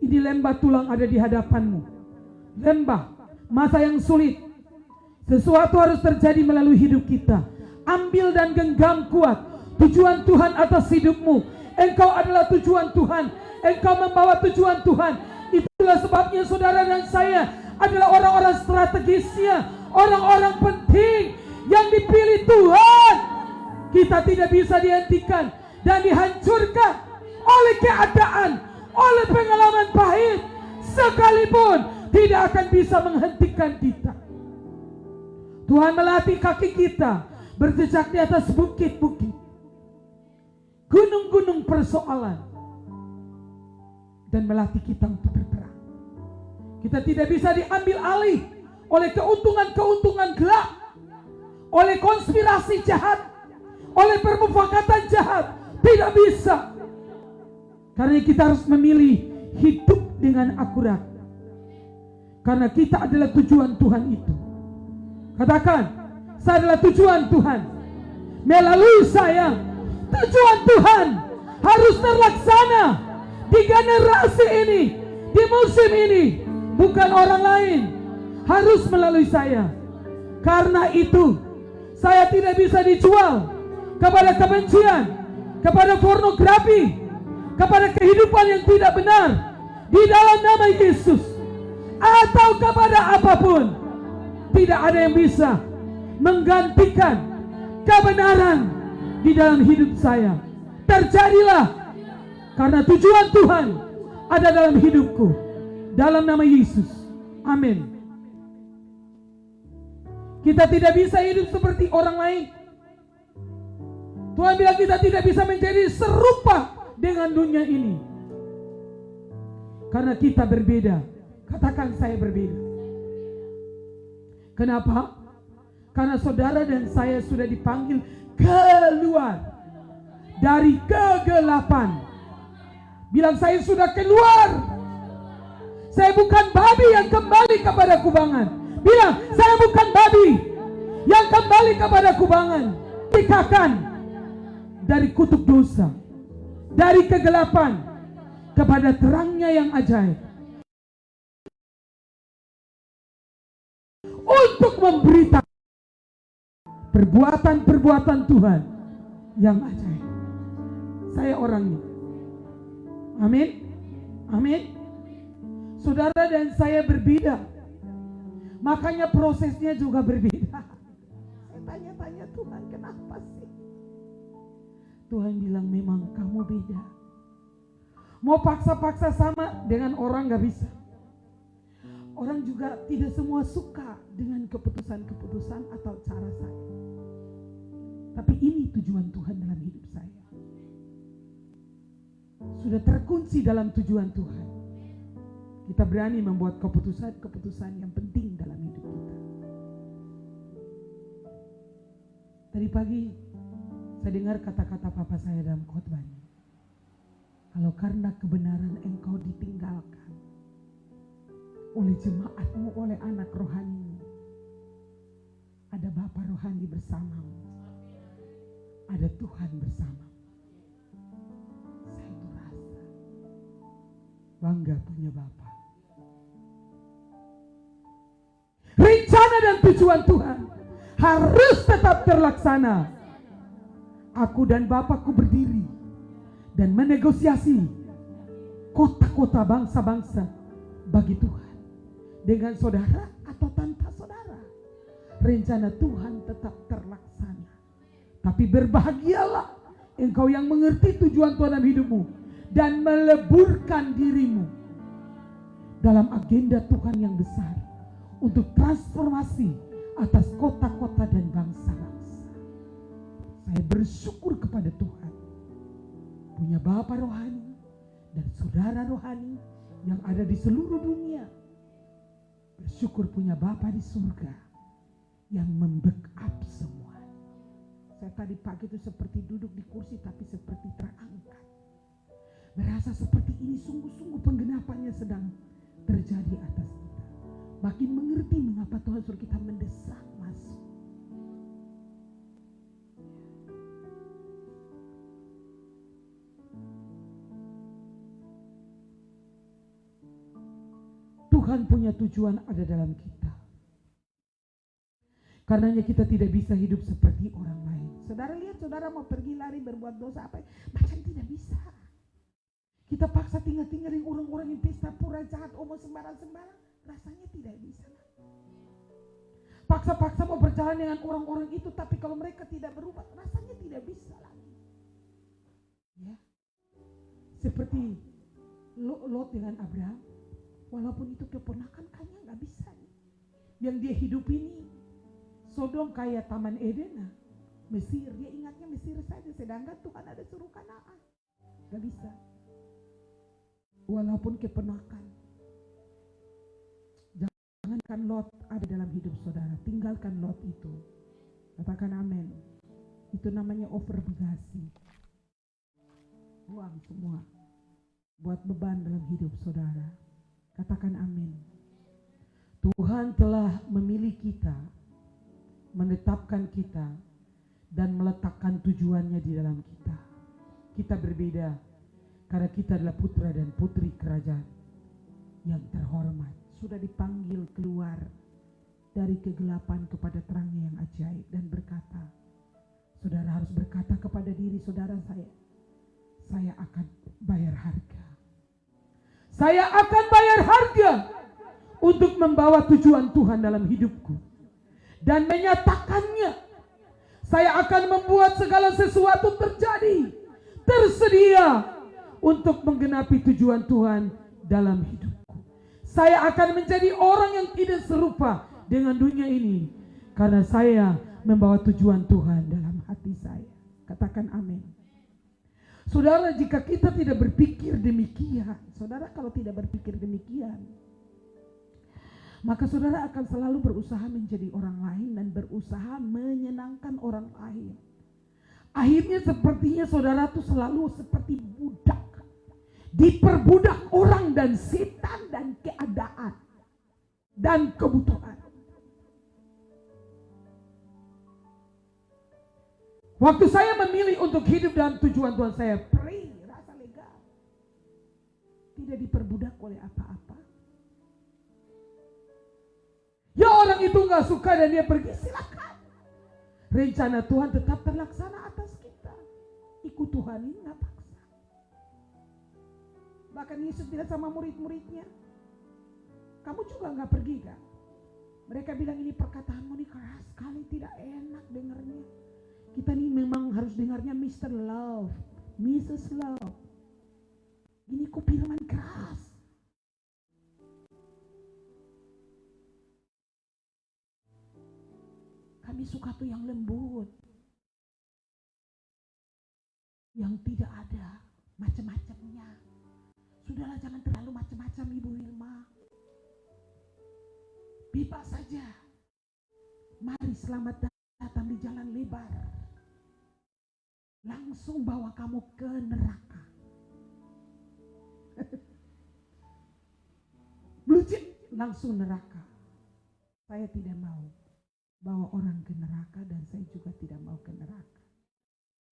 Ini lembah tulang ada di hadapanmu. Lembah, masa yang sulit. Sesuatu harus terjadi melalui hidup kita. Ambil dan genggam kuat tujuan Tuhan atas hidupmu. Engkau adalah tujuan Tuhan. Engkau membawa tujuan Tuhan. Itulah sebabnya saudara dan saya adalah orang-orang strategisnya, orang-orang penting yang dipilih Tuhan. Kita tidak bisa dihentikan dan dihancurkan oleh keadaan, oleh pengalaman pahit, sekalipun tidak akan bisa menghentikan kita. Tuhan melatih kaki kita berjejak di atas bukit-bukit, gunung-gunung persoalan, dan melatih kita untuk berperang. Kita tidak bisa diambil alih oleh keuntungan-keuntungan gelap, oleh konspirasi jahat, oleh permufakatan jahat. Tidak bisa. Karena kita harus memilih hidup dengan akurat. Karena kita adalah tujuan Tuhan itu. Katakan, saya adalah tujuan Tuhan. Melalui saya, tujuan Tuhan harus terlaksana di generasi ini, di musim ini. Bukan orang lain, harus melalui saya. Karena itu, saya tidak bisa dijual kepada kebencian, kepada pornografi, kepada kehidupan yang tidak benar di dalam nama Yesus, atau kepada apapun. Tidak ada yang bisa menggantikan kebenaran di dalam hidup saya. Terjadilah karena tujuan Tuhan ada dalam hidupku. Dalam nama Yesus. Amin. Kita tidak bisa hidup seperti orang lain. Tuhan bilang kita tidak bisa menjadi serupa dengan dunia ini. Karena kita berbeda. Katakan, saya berbeda. Kenapa? Karena saudara dan saya sudah dipanggil keluar dari kegelapan. Bilang, saya sudah keluar. Saya bukan babi yang kembali kepada kubangan. Bilang, saya bukan babi yang kembali kepada kubangan. Dikatakan dari kutuk dosa, dari kegelapan kepada terangnya yang ajaib, untuk memberitakan perbuatan-perbuatan Tuhan yang ajaib. Saya orangnya. Amin. Amin. Saudara dan saya berbeda. Makanya prosesnya juga berbeda. Saya tanya-tanya Tuhan, kenapa sih? Tuhan bilang, memang kamu beda. Mau paksa-paksa sama dengan orang gak bisa. Orang juga tidak semua suka dengan keputusan-keputusan atau cara saya. Tapi ini tujuan Tuhan dalam hidup saya. Sudah terkunci dalam tujuan Tuhan. Kita berani membuat keputusan-keputusan yang penting dalam hidup kita. Tadi pagi saya dengar kata-kata papa saya dalam khotbahnya. Kalau karena kebenaran engkau ditinggalkan oleh jemaatmu, oleh anak rohanimu, ada Bapa rohani bersamamu, ada Tuhan bersamamu. Saya itu rasa bangga punya Bapa. Rencana dan tujuan Tuhan harus tetap terlaksana. Aku dan Bapakku berdiri dan menegosiasi kota-kota, bangsa-bangsa bagi Tuhan. Dengan saudara atau tanpa saudara, rencana Tuhan tetap terlaksana. Tapi berbahagialah engkau yang mengerti tujuan Tuhan dalam hidupmu dan meleburkan dirimu dalam agenda Tuhan yang besar untuk transformasi atas kota-kota dan bangsa-bangsa. Saya bersyukur kepada Tuhan punya Bapa rohani dan saudara rohani yang ada di seluruh dunia. Bersyukur punya Bapa di surga yang membackup semua. Saya tadi pagi itu seperti duduk di kursi tapi seperti terangkat. Merasa seperti ini sungguh-sungguh penggenapannya sedang terjadi atas kita. Makin mengerti mengapa Tuhan suruh kita mendesak masuk. Tuhan punya tujuan ada dalam kita. Karenanya kita tidak bisa hidup seperti orang lain. Saudara lihat, saudara mau pergi lari berbuat dosa apa? Macam tidak bisa. Kita paksa tinggal-tinggalin orang-orang yang pesta pura jahat, omong sembarang-sembarang. Rasanya tidak bisa. Paksa-paksa mau berjalan dengan orang-orang itu, tapi kalau mereka tidak berubah, rasanya tidak bisa lagi. Ya, seperti Lot dengan Abraham. Walaupun itu keponakan, kayaknya nggak bisa nih. Yang dia hidup ini Sodom kayak Taman Eden, Mesir, dia ingatnya Mesir saja, sedangkan Tuhan ada suruh Kanaan. Gak bisa. Walaupun keponakan. Jangankan Lot ada dalam hidup saudara, tinggalkan Lot itu. Katakan amin. Itu namanya overbagasi. Buang semua. Buat beban dalam hidup saudara. Katakan amin. Tuhan telah memilih kita, menetapkan kita, dan meletakkan tujuannya di dalam kita. Kita berbeda karena kita adalah putra dan putri kerajaan yang terhormat. Sudah dipanggil keluar dari kegelapan kepada terangnya yang ajaib dan berkata, saudara harus berkata kepada diri saudara, saya akan bayar harga. Saya akan bayar harga untuk membawa tujuan Tuhan dalam hidupku dan menyatakannya. Saya akan membuat segala sesuatu terjadi, tersedia untuk menggenapi tujuan Tuhan dalam hidupku. Saya akan menjadi orang yang tidak serupa dengan dunia ini karena saya membawa tujuan Tuhan dalam hati saya. Katakan amin. Saudara, jika kita tidak berpikir demikian, saudara kalau tidak berpikir demikian, maka saudara akan selalu berusaha menjadi orang lain dan berusaha menyenangkan orang lain. Akhirnya sepertinya saudara tuh selalu seperti budak, diperbudak orang dan setan dan keadaan dan kebutuhan. Waktu saya memilih untuk hidup dalam tujuan Tuhan, saya free, rasa lega. Tidak diperbudak oleh apa-apa. Ya orang itu gak suka dan dia pergi, silakan. Rencana Tuhan tetap terlaksana atas kita. Ikut Tuhan ini gak paksa. Bahkan Yesus bilang sama murid-muridnya, kamu juga gak pergi kan? Mereka bilang ini perkataanmu ini keras sekali, tidak enak dengarnya. Kita nih memang harus dengarnya Mr. Love, Mrs. Love. Ini kok firman keras. Kami suka tuh yang lembut. Yang tidak ada macam-macamnya. Sudahlah, jangan terlalu macam-macam Ibu Wilma. Bebas saja. Mari selamat datang di jalan lebar. Langsung bawa kamu ke neraka. Bucin, langsung neraka. Saya tidak mau bawa orang ke neraka dan saya juga tidak mau ke neraka.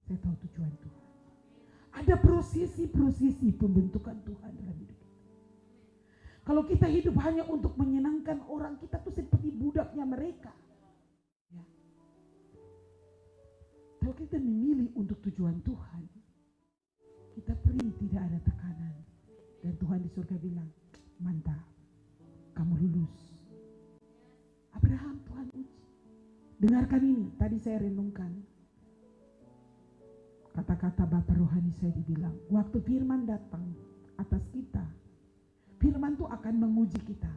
Saya tahu tujuan Tuhan. Ada prosesi pembentukan Tuhan dalam hidup kita. Kalau kita hidup hanya untuk menyenangkan orang, kita tuh seperti budaknya mereka. Ya. Kalau kita memilih untuk tujuan Tuhan, kita free, tidak ada tekanan. Dan Tuhan di surga bilang, mantap, kamu lulus. Abraham Tuhan uji. Dengarkan ini, tadi saya renungkan. Kata-kata Bapak Rohani saya dibilang, waktu firman datang atas kita, firman itu akan menguji kita.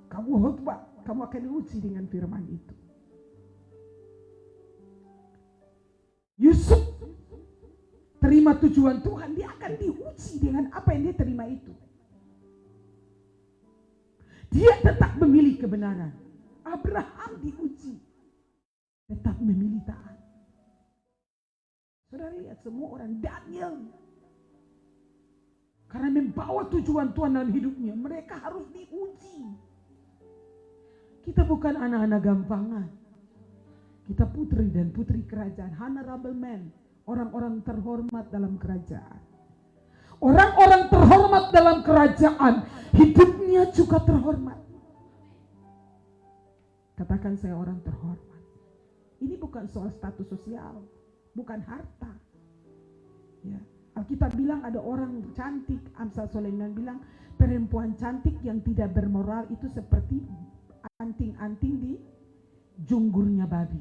Kamu khotbah, kamu akan diuji dengan firman itu. Yusuf terima tujuan Tuhan, dia akan diuji dengan apa yang dia terima itu. Dia tetap memilih kebenaran. Abraham diuji, tetap memilih taat. Saudara lihat semua orang Daniel, karena membawa tujuan Tuhan dalam hidupnya, mereka harus diuji. Kita bukan anak-anak gampangan. Kita putri dan putri kerajaan, honorable men, orang-orang terhormat dalam kerajaan. Orang-orang terhormat dalam kerajaan, hidupnya juga terhormat. Katakan, saya orang terhormat. Ini bukan soal status sosial, bukan harta. Ya, Alkitab bilang ada orang cantik, Amsal Sulaiman bilang perempuan cantik yang tidak bermoral itu seperti anting-anting di junggurnya babi.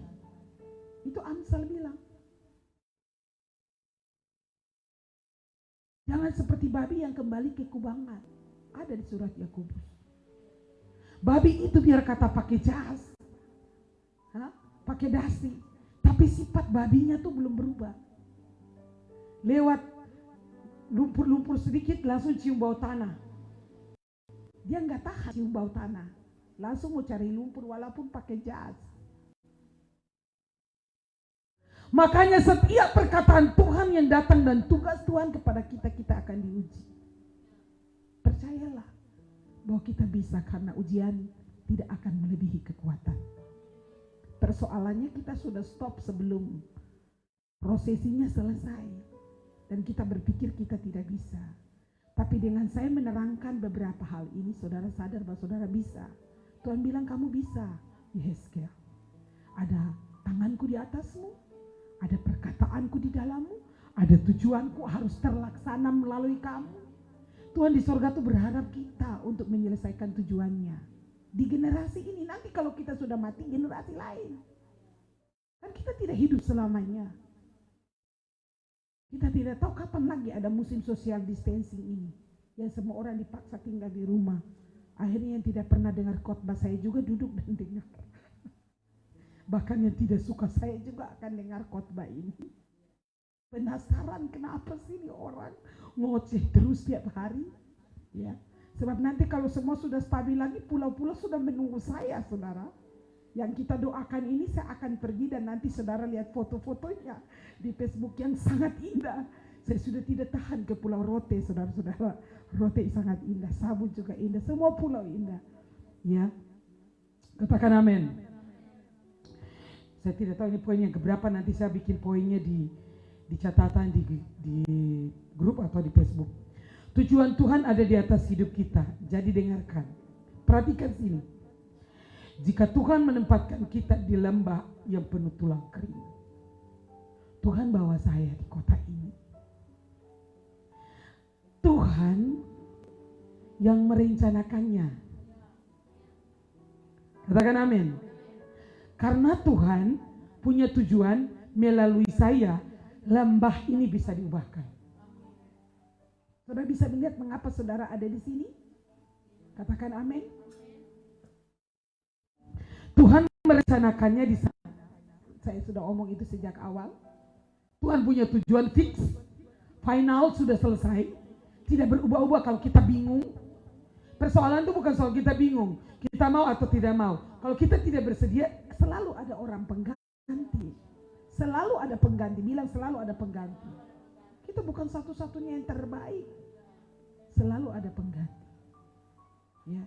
Itu Amsal bilang. Jangan seperti babi yang kembali ke kubangan. Ada di surat Yakobus. Babi itu biar kata pakai jas, pakai dasi, tapi sifat babinya tuh belum berubah. Lewat lumpur-lumpur sedikit langsung cium bau tanah. Dia nggak tahan cium bau tanah, langsung mau cari lumpur walaupun pakai jas. Makanya setiap perkataan Tuhan yang datang dan tugas Tuhan kepada kita, kita akan diuji. Percayalah bahwa kita bisa, karena ujian tidak akan melebihi kekuatan. Persoalannya kita sudah stop sebelum prosesinya selesai. Dan kita berpikir kita tidak bisa. Tapi dengan saya menerangkan beberapa hal ini, saudara sadar bahwa saudara bisa. Tuhan bilang kamu bisa. Yeskel, ada tanganku di atasmu. Ada perkataanku di dalammu, ada tujuanku harus terlaksana melalui kamu. Tuhan di sorga tuh berharap kita untuk menyelesaikan tujuannya. Di generasi ini, nanti kalau kita sudah mati, generasi lain. Kan kita tidak hidup selamanya. Kita tidak tahu kapan lagi ada musim social distancing ini. Yang semua orang dipaksa tinggal di rumah. Akhirnya yang tidak pernah dengar khotbah saya juga duduk dan dengar. Bahkan yang tidak suka saya juga akan dengar khotbah ini. Penasaran kenapa sih ini orang ngoceh terus tiap hari? Ya, sebab nanti kalau semua sudah stabil lagi, pulau-pulau sudah menunggu saya, saudara. Yang kita doakan ini, saya akan pergi dan nanti saudara lihat foto-fotonya di Facebook yang sangat indah. Saya sudah tidak tahan ke Pulau Rote, saudara-saudara. Rote sangat indah, Sabu juga indah, semua pulau indah. Ya, katakan amin. Saya tidak tahu ini poin yang keberapa, nanti saya bikin poinnya di catatan di grup atau di Facebook. Tujuan Tuhan ada di atas hidup kita. Jadi dengarkan. Perhatikan sini. Jika Tuhan menempatkan kita di lembah yang penuh tulang kering. Tuhan bawa saya di kota ini. Tuhan yang merencanakannya. Katakan amin. Karena Tuhan punya tujuan melalui saya, lembah ini bisa diubahkan. Saudara bisa melihat mengapa saudara ada di sini? Katakan amin. Tuhan merencanakannya di sana. Saya sudah omong itu sejak awal. Tuhan punya tujuan fix, final, sudah selesai. Tidak berubah-ubah kalau kita bingung. Persoalan itu bukan soal kita bingung. Kita mau atau tidak mau. Kalau kita tidak bersedia, selalu ada orang pengganti. Selalu ada pengganti. Bilang selalu ada pengganti. Kita bukan satu-satunya yang terbaik. Selalu ada pengganti. Ya.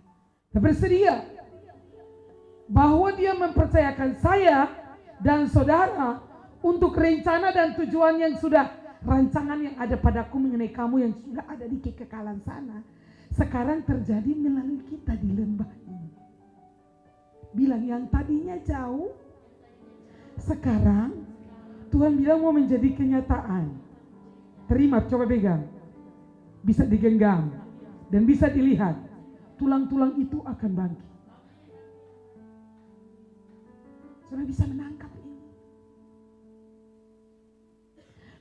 Kita bersedia bahwa dia mempercayakan saya dan saudara untuk rencana dan tujuan yang sudah, rancangan yang ada padaku mengenai kamu yang sudah ada di kekekalan sana. Sekarang terjadi melalui kita di lembah ini. Bilang yang tadinya jauh, sekarang Tuhan bilang mau menjadi kenyataan. Terima, coba pegang. Bisa digenggam dan bisa dilihat. Tulang-tulang itu akan bangkit. Saudara bisa menangkap ini.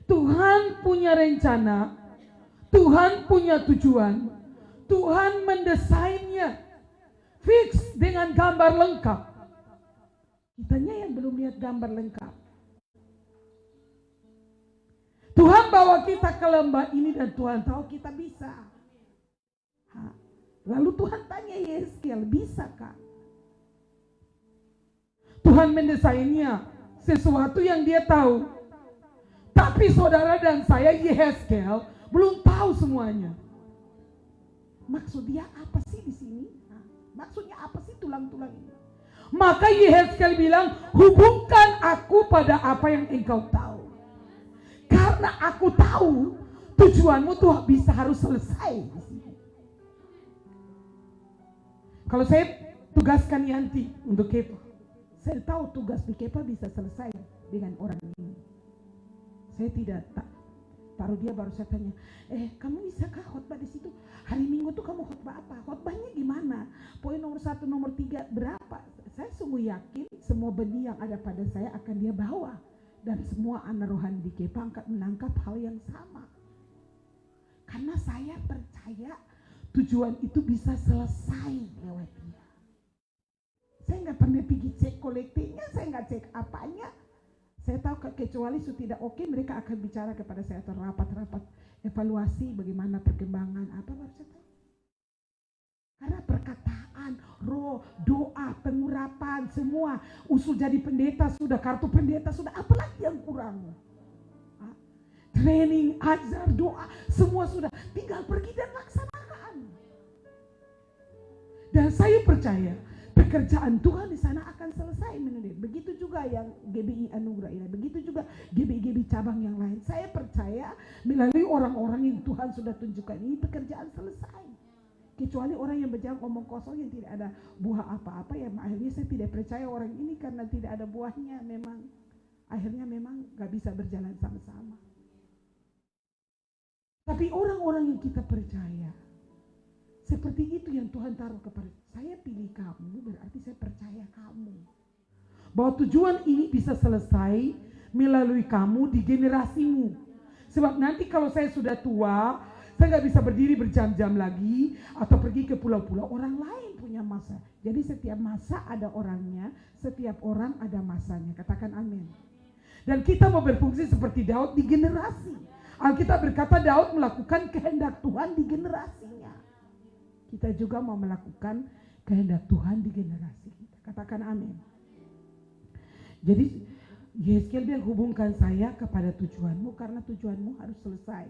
Tuhan punya rencana, Tuhan punya tujuan, Tuhan mendesainnya fix dengan gambar lengkap. Kitanya yang belum lihat gambar lengkap. Tuhan bawa kita ke lembah ini dan Tuhan tahu kita bisa. Lalu Tuhan tanya Yeskel, bisakah? Tuhan mendesainnya sesuatu yang dia tahu tak Tapi saudara dan saya, Yehezkel, belum tahu semuanya. Maksud dia apa sih di sini? Maksudnya apa sih tulang-tulang ini? Maka Yehezkel bilang, hubungkan aku pada apa yang engkau tahu. Karena aku tahu tujuanmu tuh harus selesai di sini. Kalau saya tugaskan Yanti untuk Kepa, saya tahu tugas di Kepa bisa selesai dengan orang ini. Saya tidak taruh dia, baru saya tanya, kamu bisakah khotbah di situ? Hari Minggu tuh kamu khotbah apa? Khotbahnya gimana? Poin nomor 1, nomor 3 berapa? Saya sungguh yakin semua benih yang ada pada saya akan dia bawa. Dan semua anak rohani di Kepa akan menangkap hal yang sama. Karena saya percaya tujuan itu bisa selesai lewat dia. Saya nggak pernah pergi cek kolektifnya, saya nggak cek apanya. Saya tahu kecuali itu tidak oke, mereka akan bicara kepada saya atau rapat-rapat evaluasi bagaimana perkembangan apa baru saya tahu. Karena perkataan, roh, doa, pengurapan, semua usul jadi pendeta sudah, kartu pendeta sudah, apalagi yang kurang? Training, ajar, doa, semua sudah, tinggal pergi dan laksanakan. Dan saya percaya pekerjaan Tuhan di sana akan selesai menurut. Begitu juga yang GBI Anugerah ini, begitu juga GBI cabang yang lain. Saya percaya melalui orang-orang yang Tuhan sudah tunjukkan ini pekerjaan selesai. Kecuali orang yang berjalan omong kosong yang tidak ada buah apa-apa, ya akhirnya saya tidak percaya orang ini karena tidak ada buahnya, memang akhirnya memang gak bisa berjalan sama-sama. Tapi orang-orang yang kita percaya, seperti itu yang Tuhan taruh kepada saya, pilih kamu, berarti saya percaya kamu. Bahwa tujuan ini bisa selesai melalui kamu di generasimu. Sebab nanti kalau saya sudah tua, saya nggak bisa berdiri berjam-jam lagi atau pergi ke pulau-pulau, orang lain punya masa. Jadi setiap masa ada orangnya, setiap orang ada masanya. Katakan amin. Dan kita mau berfungsi seperti Daud di generasi. Alkitab berkata Daud melakukan kehendak Tuhan di generasinya. Kita juga mau melakukan kehendak Tuhan di generasi kita. Katakan amin. Jadi Yehezkel bilang, hubungkan saya kepada tujuanmu karena tujuanmu harus selesai.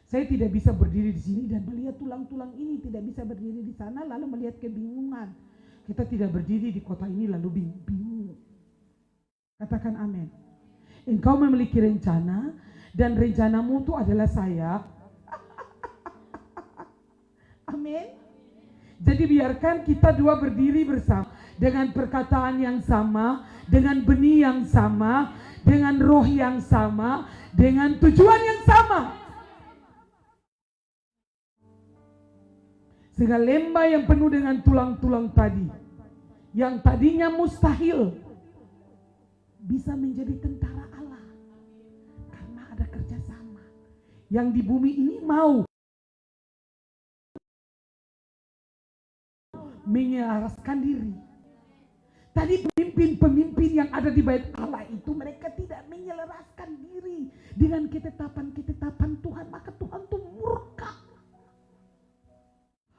Saya tidak bisa berdiri di sini dan melihat tulang-tulang ini, tidak bisa berdiri di sana lalu melihat kebingungan. Kita tidak berdiri di kota ini lalu bingung. Katakan amin. Engkau memiliki rencana dan rencanamu itu adalah saya. Amin. Jadi biarkan kita dua berdiri bersama dengan perkataan yang sama, dengan benih yang sama, dengan roh yang sama, dengan tujuan yang sama. Sehingga lembah yang penuh dengan tulang-tulang tadi, yang tadinya mustahil, bisa menjadi tentara Allah. Karena ada kerjasama. Yang di bumi ini mau menyelaraskan diri. Tadi pemimpin-pemimpin yang ada di bait Allah itu, mereka tidak menyelaraskan diri dengan ketetapan-ketetapan Tuhan, maka Tuhan itu murka.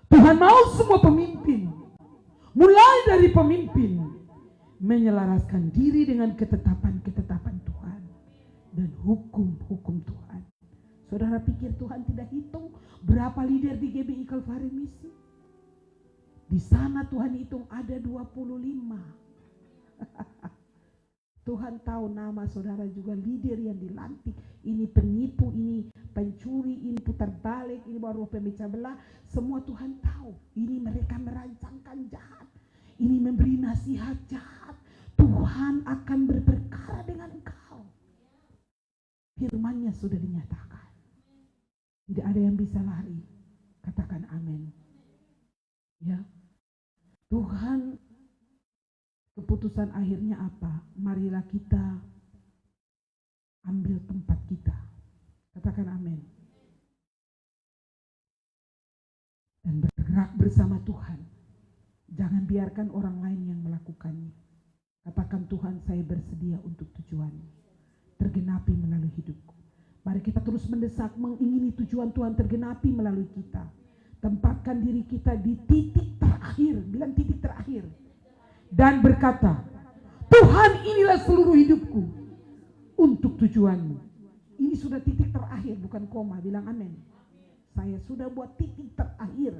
Tuhan mau semua pemimpin, mulai dari pemimpin, menyelaraskan diri dengan ketetapan-ketetapan Tuhan dan hukum-hukum Tuhan. Saudara pikir Tuhan tidak hitung berapa leader di GBI Kalvari Misi? Di sana Tuhan hitung ada 25. Tuhan tahu nama saudara juga leader yang dilantik. Ini penipu, ini pencuri, ini putar balik, ini baru pemecah belah. Semua Tuhan tahu. Ini mereka merancangkan jahat. Ini memberi nasihat jahat. Tuhan akan berperkara dengan engkau. Firman-Nya sudah dinyatakan. Tidak ada yang bisa lari. Katakan amin. Ya. Tuhan, keputusan akhirnya apa? Marilah kita ambil tempat kita. Katakan amin. Dan bergerak bersama Tuhan. Jangan biarkan orang lain yang melakukannya. Katakan, Tuhan, saya bersedia untuk tujuanmu tergenapi melalui hidupku. Mari kita terus mendesak, mengingini tujuan Tuhan tergenapi melalui kita. Tempatkan diri kita di titik terakhir, bilang titik terakhir. Dan berkata, Tuhan, inilah seluruh hidupku untuk tujuanmu. Ini Ini sudah titik terakhir, bukan koma. Bilang amin. Saya sudah buat titik terakhir.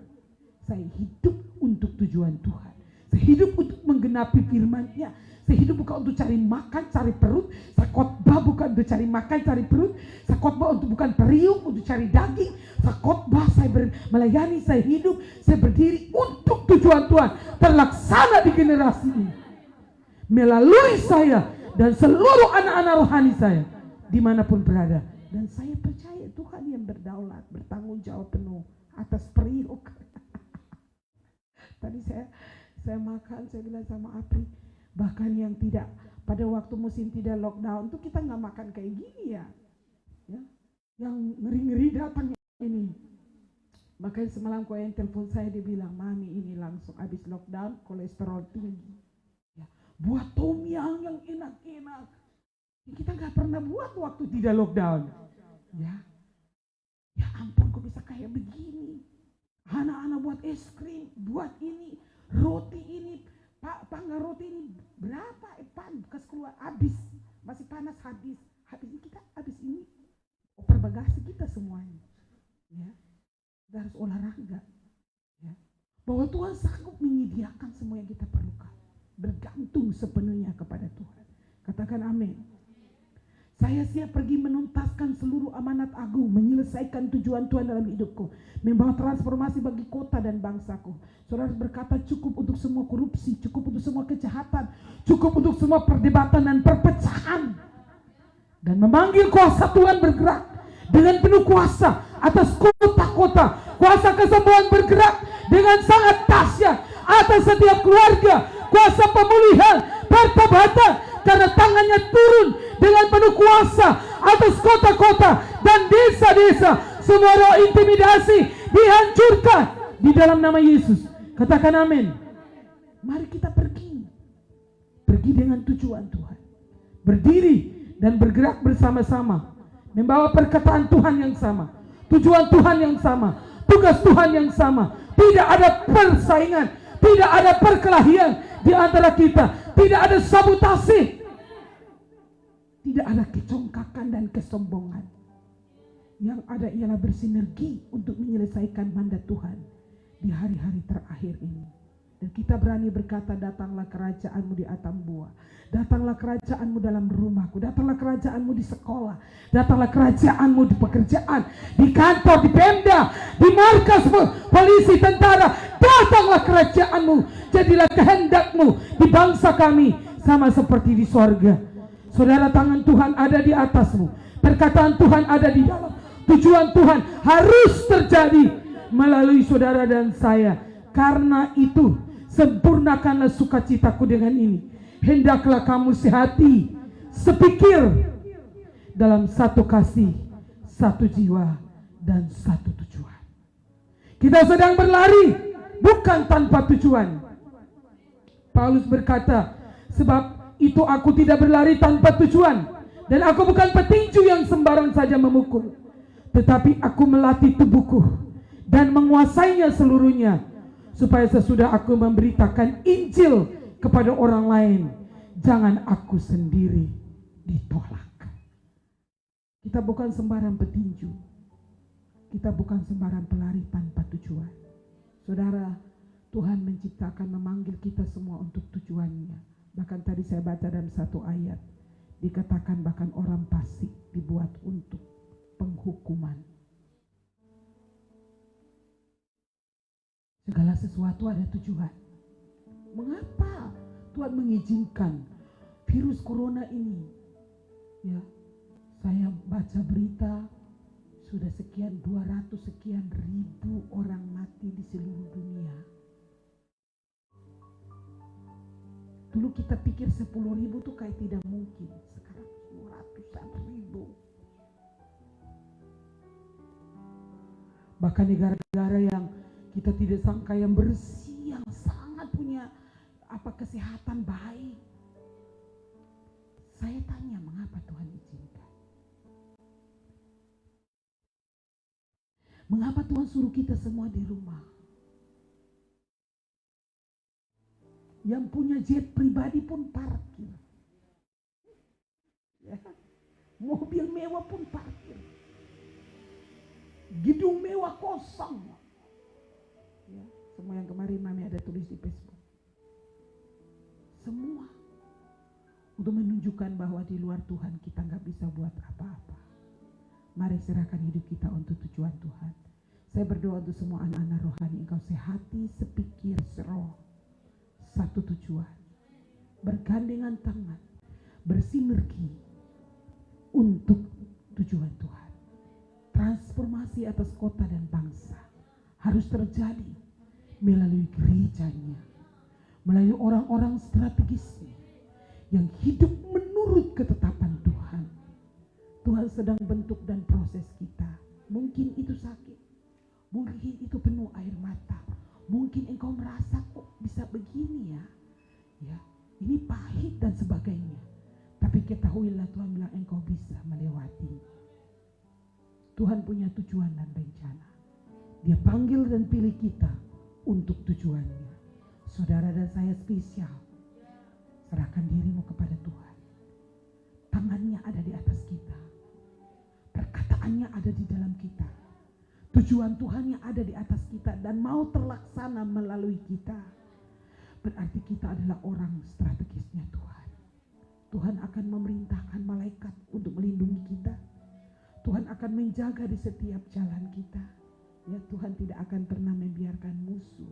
Saya hidup untuk tujuan Tuhan. Saya hidup untuk menggenapi firman-Nya. Saya hidup bukan untuk cari makan, cari perut. Saya khotbah bukan untuk cari makan, cari perut. Saya khotbah untuk bukan periuk, untuk cari daging. Saya khotbah, saya melayani, saya hidup, saya berdiri untuk tujuan Tuhan terlaksana di generasi ini. Melalui saya dan seluruh anak-anak rohani saya dimanapun berada. Dan saya percaya Tuhan yang berdaulat, bertanggung jawab penuh atas periuk. Tadi saya makan, saya bilang sama Apri, bahkan yang tidak pada waktu musim tidak lockdown tuh kita nggak makan kayak gini ya, yang ngeri-ngeri datang ini. Makanya semalam kau yang telepon saya, dia bilang, Mami ini langsung habis lockdown kolesterol tinggi, ya. Buat tom yang enak-enak, kita nggak pernah buat waktu tidak lockdown, ya ampun kok bisa kayak begini. Anak-anak buat es krim, buat ini, roti ini, panggang roti ini berapa? Bekas keluar habis, masih panas habis ini kita habis ini oper bagasi kita semuanya, ya. Kita harus olahraga, ya. Bahwa Tuhan sanggup menyediakan semua yang kita perlukan, bergantung sepenuhnya kepada Tuhan. Katakan amin. Saya siap pergi menuntaskan seluruh amanat agung, menyelesaikan tujuan Tuhan dalam hidupku, membawa transformasi bagi kota dan bangsaku. Saudara berkata cukup untuk semua korupsi, cukup untuk semua kejahatan, cukup untuk semua perdebatan dan perpecahan. Dan memanggil kuasa Tuhan bergerak dengan penuh kuasa atas kota-kota. Kuasa kesembuhan bergerak dengan sangat dahsyat atas setiap keluarga. Kuasa pemulihan, pertobatan, karena tangannya turun dengan penuh kuasa atas kota-kota dan desa-desa. Semua roh intimidasi dihancurkan di dalam nama Yesus. Katakan amin. Mari kita pergi dengan tujuan Tuhan, berdiri dan bergerak bersama-sama, membawa perkataan Tuhan yang sama, tujuan Tuhan yang sama, tugas Tuhan yang sama. Tidak ada persaingan, tidak ada perkelahian di antara kita, tidak ada sabotase, tidak ada kecongkakan dan kesombongan. Yang ada ialah bersinergi untuk menyelesaikan mandat Tuhan di hari-hari terakhir ini. Dan kita berani berkata, datanglah kerajaanmu di Atambua, datanglah kerajaanmu dalam rumahku, datanglah kerajaanmu di sekolah, datanglah kerajaanmu di pekerjaan, di kantor, di Pemda, di markas polisi, tentara. Datanglah kerajaanmu, jadilah kehendakmu di bangsa kami sama seperti di sorga. Saudara, tangan Tuhan ada di atasmu, perkataan Tuhan ada di dalam. Tujuan Tuhan harus terjadi melalui saudara dan saya. Karena itu, sempurnakanlah sukacitaku dengan ini. Hendaklah kamu sehati, sepikir, dalam satu kasih, satu jiwa, dan satu tujuan. Kita sedang berlari, bukan tanpa tujuan. Paulus berkata, sebab itu aku tidak berlari tanpa tujuan, dan aku bukan petinju yang sembarang saja memukul, tetapi aku melatih tubuhku dan menguasainya seluruhnya, supaya sesudah aku memberitakan Injil kepada orang lain, jangan aku sendiri ditolak. Kita bukan sembarang petinju, kita bukan sembarang pelari tanpa tujuan. Saudara, Tuhan menciptakan, memanggil kita semua untuk tujuannya. Bahkan tadi saya baca dalam satu ayat, dikatakan bahkan orang fasik dibuat untuk penghukuman. Segala sesuatu ada tujuan. Mengapa Tuhan mengizinkan virus corona ini? Ya, saya baca berita sudah sekian 200 sekian ribu orang mati di seluruh dunia. Dulu kita pikir 10.000 tuh kayak tidak mungkin. Sekarang 200-an ribu. Bahkan negara-negara yang kita tidak sangka, yang bersih, yang sangat punya kesehatan baik. Saya tanya, mengapa Tuhan izinkan? Mengapa Tuhan suruh kita semua di rumah? Yang punya jet pribadi pun parkir, ya. Mobil mewah pun parkir. gedung mewah kosong. Ya, semua yang kemarin Mami ada tulis di Facebook. Semua untuk menunjukkan bahwa di luar Tuhan kita nggak bisa buat apa-apa. Mari serahkan hidup kita untuk tujuan Tuhan. Saya berdoa untuk semua anak-anak rohani, engkau sehati, sepikir, seroh, satu tujuan, bergandengan tangan, bersinergi untuk tujuan Tuhan. Transformasi atas kota dan bangsa harus terjadi melalui gerejanya, melalui orang-orang strategisnya yang hidup menurut ketetapan Tuhan. Tuhan sedang bentuk dan proses kita. Mungkin itu sakit, mungkin itu penuh air mata, mungkin engkau merasa kok bisa begini ya, ini pahit dan sebagainya. Tapi ketahuilah Tuhan bilang engkau bisa melewati. Tuhan punya tujuan dan rencana. Dia panggil dan pilih kita untuk tujuannya. Saudara dan saya spesial. Serahkan dirimu kepada Tuhan. Tangannya ada di atas kita. Perkataannya ada di dalam kita. Tujuan Tuhannya ada di atas kita dan mau terlaksana melalui kita. Berarti kita adalah orang strategisnya Tuhan. Tuhan akan memerintahkan malaikat untuk melindungi kita. Tuhan akan menjaga di setiap jalan kita. Ya, Tuhan tidak akan pernah membiarkan musuh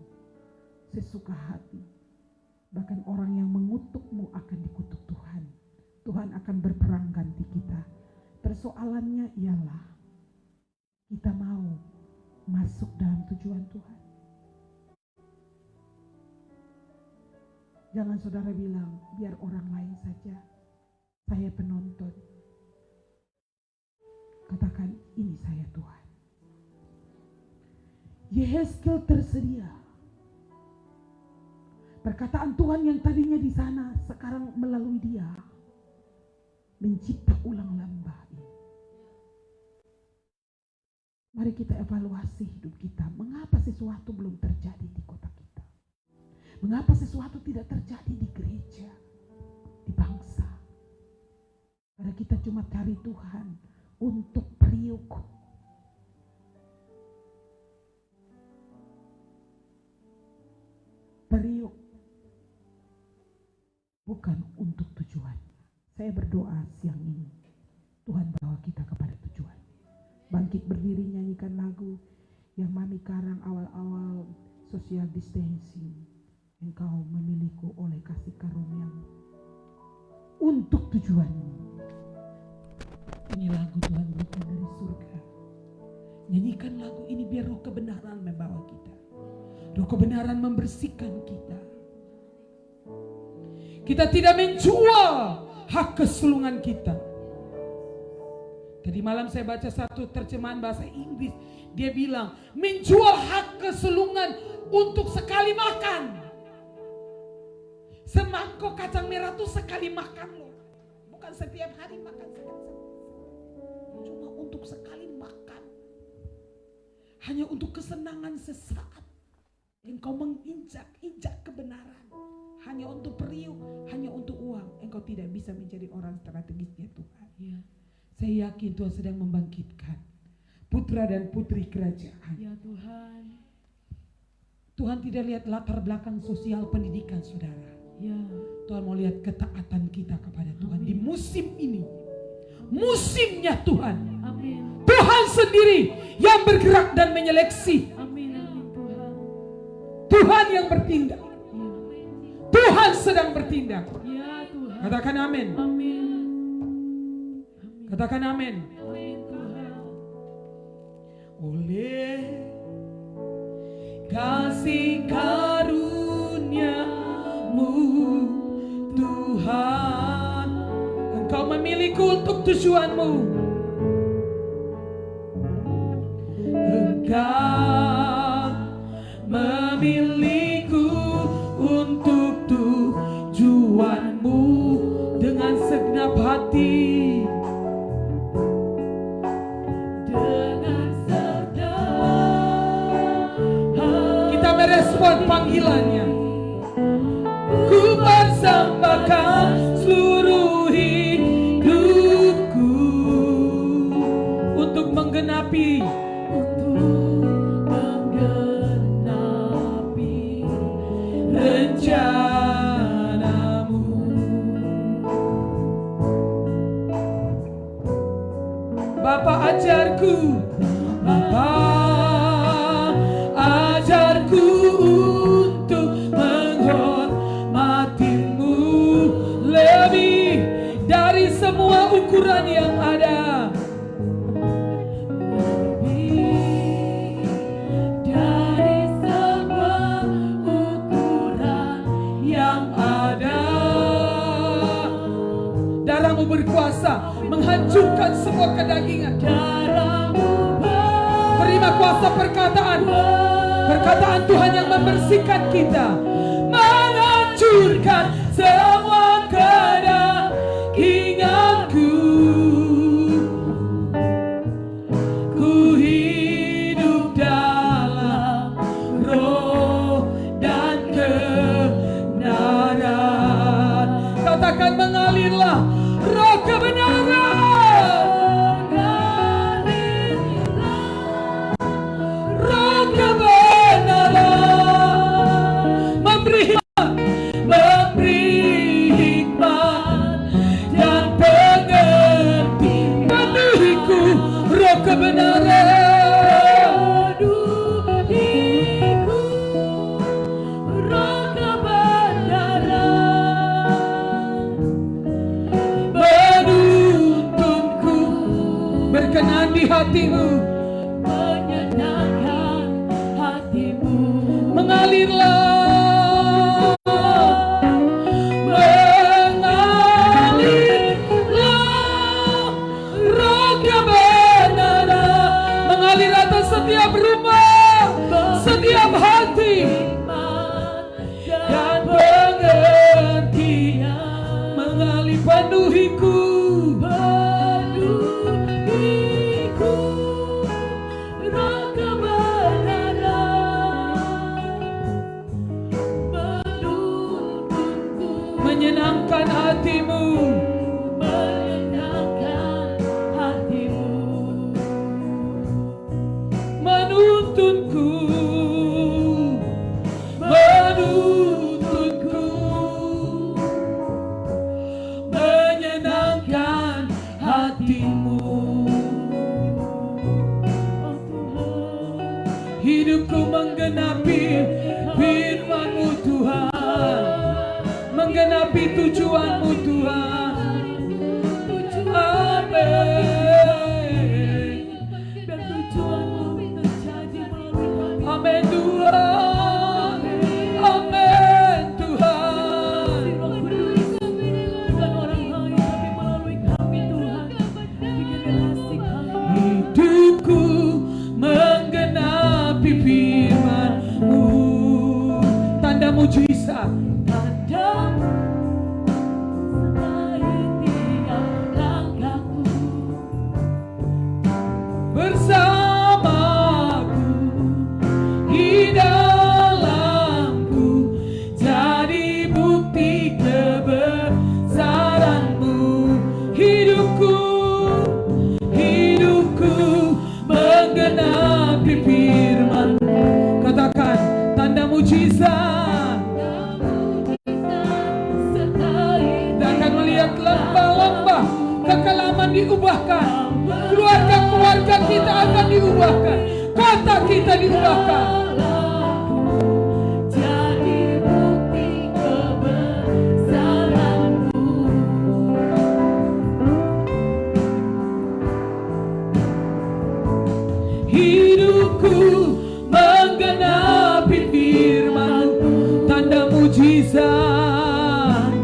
sesuka hati. Bahkan orang yang mengutukmu akan dikutuk Tuhan. Tuhan akan berperang ganti kita. Persoalannya ialah kita mau masuk dalam tujuan Tuhan. Jangan saudara bilang, biar orang lain saja. Saya penonton. Katakan, ini saya Tuhan. Yehezkel tersedia. Perkataan Tuhan yang tadinya di sana, sekarang melalui dia mencipta ulang lembah ini. Mari kita evaluasi hidup kita. Mengapa sesuatu belum terjadi di kota kita? Mengapa sesuatu tidak terjadi di gereja, di bangsa? Karena kita cuma cari Tuhan untuk periuk. Periuk. Bukan untuk tujuannya. Saya berdoa siang ini, Tuhan bawa kita kepada tujuan. Bangkit berdiri, nyanyikan lagu yang Mami karang awal-awal social distancing. Engkau memiliku oleh kasih karunia-Mu untuk tujuanmu. Ini lagu Tuhan berikan dari surga. Nyanyikan lagu ini biar roh kebenaran membawa kita. Roh kebenaran membersihkan kita. Kita tidak menjual hak kesulungan kita. Tadi malam saya baca satu terjemahan bahasa Inggris. Dia bilang, menjual hak kesulungan untuk sekali makan. Semangkok kacang merah tuh sekali makan loh. Bukan setiap hari makan. Cuma untuk sekali makan. Hanya untuk kesenangan sesaat. Engkau menginjak-injak kebenaran. Hanya untuk periuk, hanya untuk uang. Engkau tidak bisa menjadi orang strategisnya Tuhan. Ya. Saya yakin Tuhan sedang membangkitkan putra dan putri kerajaan. Ya Tuhan. Tuhan tidak lihat latar belakang sosial pendidikan saudara. Ya. Tuhan mau lihat ketaatan kita kepada Tuhan. Amin. Di musim ini. Musimnya Tuhan. Amin. Tuhan sendiri yang bergerak dan menyeleksi. Amin, amin Tuhan. Tuhan yang bertindak. Ya. Tuhan sedang bertindak. Ya Tuhan. Katakan amin. Amin. Katakan amin. Amin Tuhan. Oleh kasih karunia-Mu Tuhan, Engkau memilihku untuk tujuan-Mu. Engkau memilihku untuk tujuan-Mu dengan segenap hati. Merespon panggilannya. Ku persembahkan seluruh hidupku rencanamu. Bapa ajarku, Bapa ajarku untuk menghormatimu lebih dari semua ukuran yang ada. Lebih dari semua ukuran yang ada. Darahmu berkuasa menghancurkan semua kedagingan. Terima kuasa perkataan Tuhan yang membersihkan kita, menghancurkan semua kedaginganku. Ku hidup dalam roh dan kebenaran. Katakan mengalirlah roh kebenaran. Berkenan di hatimu, menyenangkan hatimu, mengalirlah roh kebenaran, mengalir atas setiap rumah, setiap hati dan pengertian, mengalir penuhiku. Menyenangkan hatimu, menyenangkan hatimu, menuntunku, menyenangkan hatimu. Oh Tuhan, Hidupku menggenapi firman-Mu Tuhan, menggenapi tujuan-Mu Tuhan. Amin. biar tujuanmu terjadi melalui kami. Amin Tuhan. Amin Tuhan. Si Roh Kudus, bukan orang lain tapi melalui kami Tuhan, di generasi kami. Hidupku menggenapi firman-Mu. Tanda mujizat. Bersamaku di dalamku, jadi bukti kebesaran-Mu. Hidupku menggenapi firman-Mu. Katakan tanda mujizat. Dan akan melihat lembah-lembah kekelaman diubahkan. Keluarga kita akan diubahkan. Kota kita diubahkan. Jadi bukti kebesaran-Mu. Hidupku menggenapi firman-Mu. Tanda mujizat.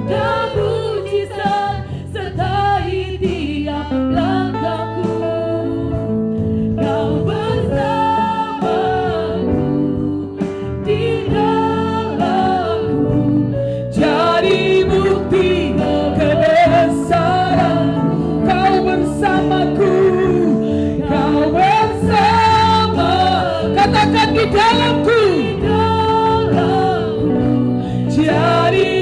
Tanda mujizat sertai tiap langkahku. Kau bersamaku di dalamku, Jadi bukti kebesaran. Kau bersamaku. Kau bersama. Katakan di dalamku. di dalamku. Jadi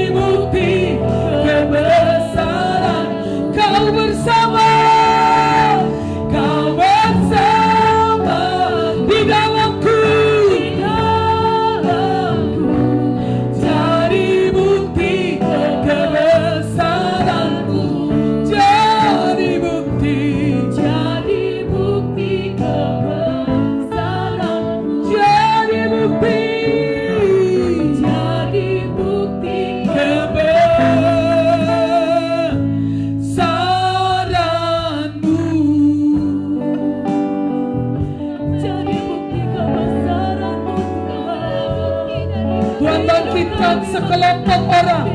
menyediakan sekelompok orang,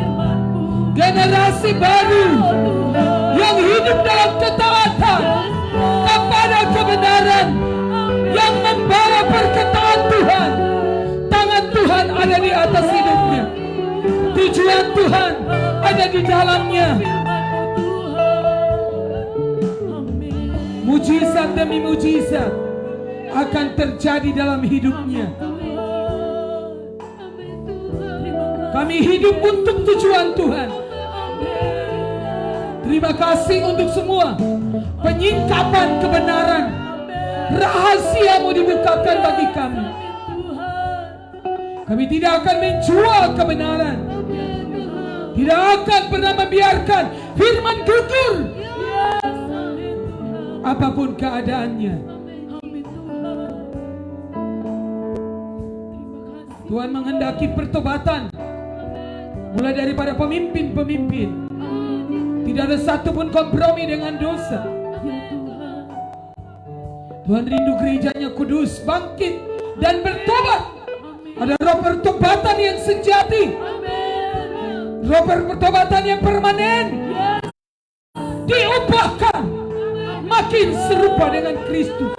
generasi baru yang hidup dalam ketaatan kepada kebenaran, yang membawa perkataan Tuhan. Tangan Tuhan ada di atas hidupnya, tujuan Tuhan ada di dalamnya. Mujizat demi mujizat akan terjadi dalam hidupnya. Kami hidup untuk tujuan Tuhan. Terima kasih untuk semua penyingkapan kebenaran. Rahasia-Mu dibukakan bagi kami. Kami tidak akan menjual kebenaran. Tidak akan pernah membiarkan firman gugur. Apapun keadaannya. Tuhan menghendaki pertobatan. Mulai daripada pemimpin-pemimpin. Tidak ada satupun kompromi dengan dosa. Tuhan rindu gerejanya kudus, bangkit dan bertobat. Ada roh pertobatan yang sejati. Roh pertobatan yang permanen. Diubahkan makin serupa dengan Kristus.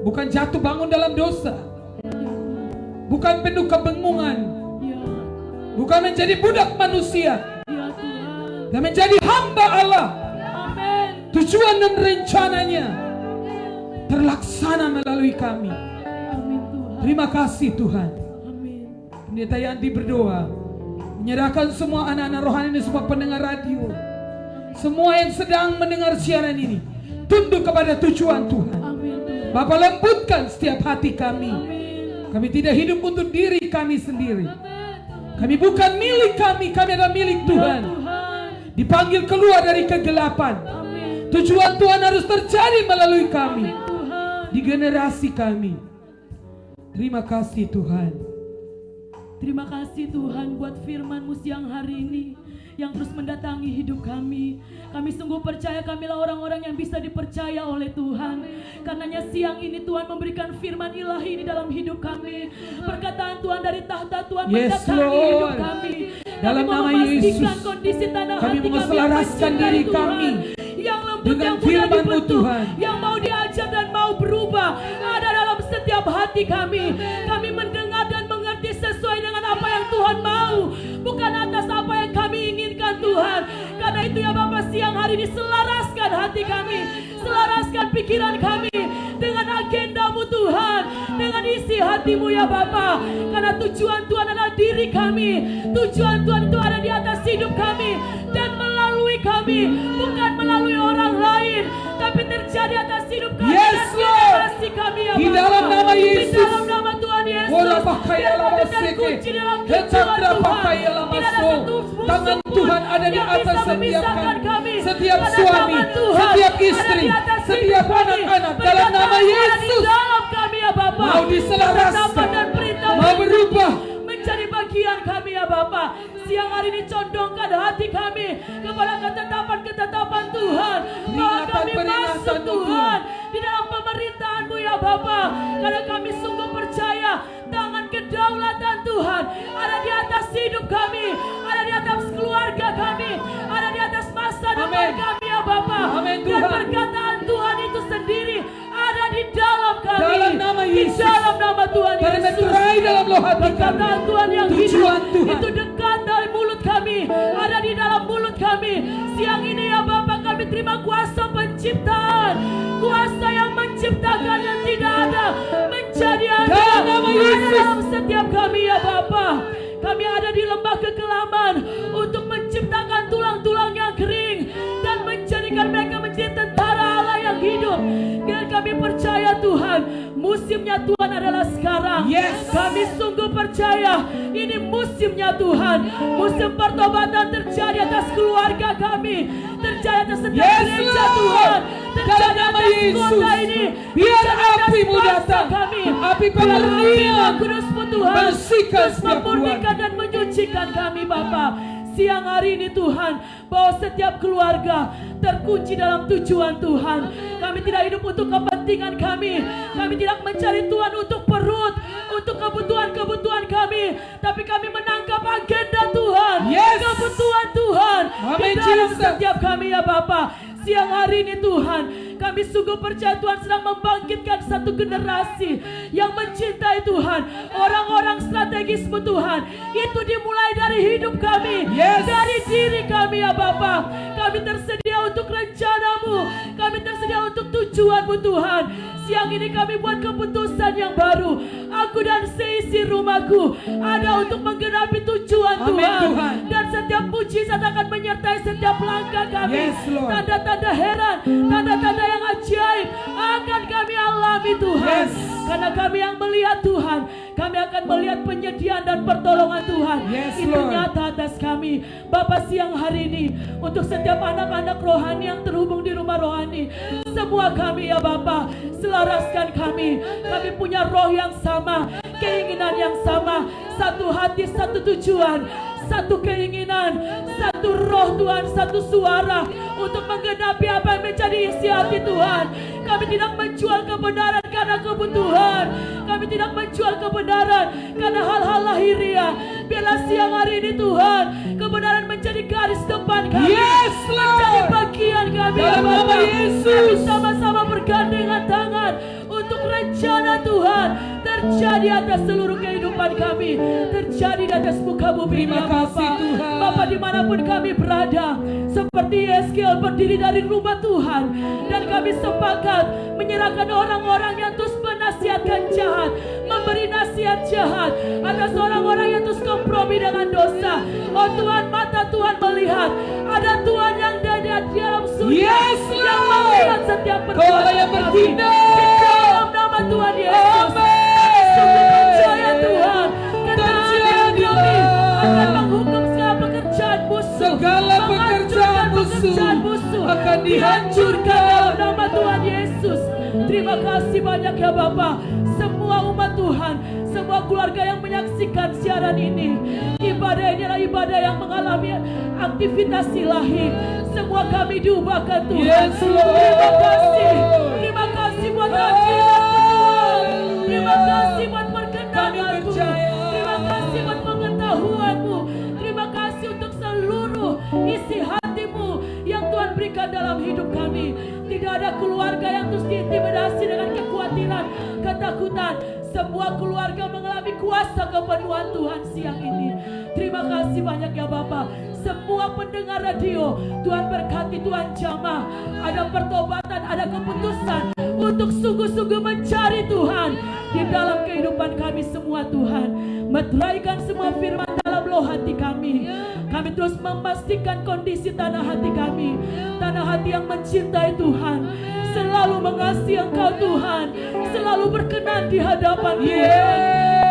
Bukan jatuh bangun dalam dosa. Bukan penuh kebengungan. Bukan menjadi budak manusia. Dan menjadi hamba Allah. Tujuan dan rencananya terlaksana melalui kami. Terima kasih Tuhan. Pendeta Yanti berdoa, menyerahkan semua anak-anak rohani ini, semua pendengar radio, semua yang sedang mendengar siaran ini, tunduk kepada tujuan Tuhan. Bapa, lembutkan setiap hati kami. Kami tidak hidup untuk diri kami sendiri. Kami bukan milik kami adalah milik Tuhan. Dipanggil keluar dari kegelapan. Tujuan Tuhan harus terjadi melalui kami, di generasi kami. Terima kasih Tuhan. Terima kasih Tuhan buat firman-Mu siang hari ini yang terus mendatangi hidup kami. Kami sungguh percaya kamilah orang-orang yang bisa dipercaya oleh Tuhan. Karenanya siang ini Tuhan memberikan firman ilahi di dalam hidup kami. Perkataan Tuhan dari tahta Tuhan mendatangi hidup kami. Dalam nama Yesus, kondisi tanah kami hati menyelaraskan diri kami yang lembut, dengan yang mudah firman-Mu dibentuk, Tuhan, yang mau diajar dan mau berubah ada dalam setiap hati kami. Kami mendengar dan mengerti sesuai dengan apa yang Tuhan mau, bukan atas apa yang kami inginkan Tuhan. Karena itu ya Bapa, siang hari ini selaraskan hati kami, selaraskan pikiran kami dengan agenda-Mu Tuhan, dengan isi hati-Mu ya Bapa. Karena tujuan Tuhan adalah diri kami, tujuan Tuhan itu ada di atas hidup kami dan melalui kami, bukan melalui orang lain, tapi terjadi atas hidup kami dan generasi kami ya Bapa. Di dalam nama Yesus, di dalam nama Tuhan Yesus, biarlah terkunci dalam tujuan Tuhan. Tidak ada satu musuh tangan Tuhan ada di yang atas bisa setiap memisahkan kami. setiap Karena suami, tangan Tuhan setiap ada di istri, atas setiap hidup kami. anak-anak dalam nama Perkataan Tuhan ada di Yesus. dalam kami ya Bapa. Mau diselaraskan, Ketetapan dan perintah mau berubah menjadi bagian kami ya Bapa. Siang hari ini condongkan hati kami kepada ketetapan-ketetapan Tuhan, bahwa kami masuk Tuhan di dalam pemerintahan-Mu ya Bapa. Karena kami sungguh percaya tangan kedaulatan Tuhan ada di atas hidup kami, ada di atas keluarga kami, ada di atas masa depan kami ya Bapa. Dan perkataan Tuhan itu sendiri ada di dalam kami, dalam nama Yesus, di dalam nama Tuhan Yesus. termeterai dalam loh hati kami. Perkataan Tuhan yang Tujuan hidup Tuhan itu dekat dari mulut kami, ada di dalam mulut kami. Siang ini ya Bapa, kami terima kuasa penciptaan, kuasa yang menciptakan yang tidak ada menjadi ada. Dalam nama Yesus, dalam setiap kami ya Bapa. Kami ada di lembah kekelaman untuk menciptakan tulang-tulang yang kering dan menjadikan mereka menjadi tentara Allah yang hidup. Dan kami percaya Tuhan, musimnya Tuhan adalah sekarang. Yes. Kami sungguh percaya ini musimnya Tuhan. Musim pertobatan terjadi atas keluarga kami, terjadi atas setiap gereja Tuhan, terjadi atas kota ini. Biar api-Mu datang, api pengertian, Kudus-Mu Tuhan, bersihkan terus setiap memurnikan dan menyucikan kami Bapa. Siang hari ini Tuhan, bahwa setiap keluarga terkunci dalam tujuan Tuhan. Kami tidak hidup untuk kepentingan kami. Kami tidak mencari Tuhan untuk perut, untuk kebutuhan-kebutuhan kami, tapi kami menangkap agenda Tuhan, Yes. kebutuhan Tuhan di Amin, dalam Jesus. setiap kami ya Bapa. Siang hari ini Tuhan, kami sungguh percaya Tuhan sedang membangkitkan satu generasi yang mencintai Tuhan. Orang-orang strategismu Tuhan, itu dimulai dari hidup kami, Yes. dari diri kami ya Bapa. Kami tersedia untuk rencanamu, kami tersedia untuk tujuanmu Tuhan. Siang ini kami buat keputusan yang baru. Aku dan seisi rumahku ada untuk menggenapi tujuan Amin, Tuhan. Tuhan. Dan setiap mujizat akan menyertai setiap langkah kami. Yes, Lord. Tanda-tanda heran, tanda-tanda yang ajaib akan kami alami Tuhan. Yes. Karena kami yang melihat Tuhan, kami akan melihat penyediaan dan pertolongan Tuhan. Yes, Itu Lord. nyata atas kami. Bapak, siang hari ini untuk setiap anak-anak rohani yang terhubung di rumah rohani, semua kami ya Bapak, selaraskan kami. Kami punya roh yang sama, keinginan yang sama, satu hati, satu tujuan, satu keinginan, satu roh Tuhan, satu suara untuk menggenapi apa yang menjadi isi hati Tuhan. Kami tidak menjual kebenaran karena kebutuhan, kami tidak menjual kebenaran karena hal-hal lahiriah. Biarlah siang hari ini Tuhan, kebenaran menjadi garis depan kami, Yes, Lord. menjadi bagian kami ya Dalam nama Bapa. Yesus. Kami sama-sama bergandengan tangan untuk rencana Tuhan terjadi atas seluruh kehidupan kami, terjadi di atas muka bumi Terima ya Bapa. kasih, Tuhan. Bapa, dimanapun kami berada, seperti Yeskiel berdiri dari rumah Tuhan, dan kami sepakat menyerahkan orang-orang yang terus menasihatkan jahat, memberi nasihat jahat atas orang-orang yang terus kompromi dengan dosa. Oh Tuhan, mata Tuhan melihat, ada Tuhan yang ada di dalam surga, Yes, yang Lord. melihat setiap Kau perbuatan yang kami. bertindak. Di dalam nama Tuhan Yesus, sungguh percaya Tuhan, kenalan kami akan menghukum segala pekerjaan musuh, Segala pekerjaan pekerjaan musuh musuh akan dihancurkan dalam nama Tuhan Yesus. Terima kasih banyak ya Bapak. Semua umat Tuhan, semua keluarga yang menyaksikan siaran ini, ibadah ini adalah ibadah yang mengalami aktivitas ilahi. Semua kami diubahkan Tuhan. Yes, Lord. Terima kasih. Terima kasih buat hadiratmu Tuhan. Terima kasih buat perkenananmu. Kami percaya. Terima kasih buat pengetahuanmu. Terima kasih untuk seluruh isi hatimu yang Tuhan berikan dalam hidup kami. Tidak ada keluarga yang terus diintimidasi dengan kekhawatiran, ketakutan. Semua keluarga mengalami kuasa kepenuhan Tuhan siang ini. Terima kasih banyak ya Bapak. Semua pendengar radio, Tuhan berkati, Tuhan jamah. Ada pertobatan, ada keputusan untuk sungguh-sungguh mencari Tuhan di dalam kehidupan kami semua Tuhan. Meteraikan semua firman dalam loh hati kami. Kami terus memastikan kondisi tanah hati kami, tanah hati yang mencintai Tuhan, selalu mengasihi Engkau Tuhan, selalu berkenan di hadapan Tuhan.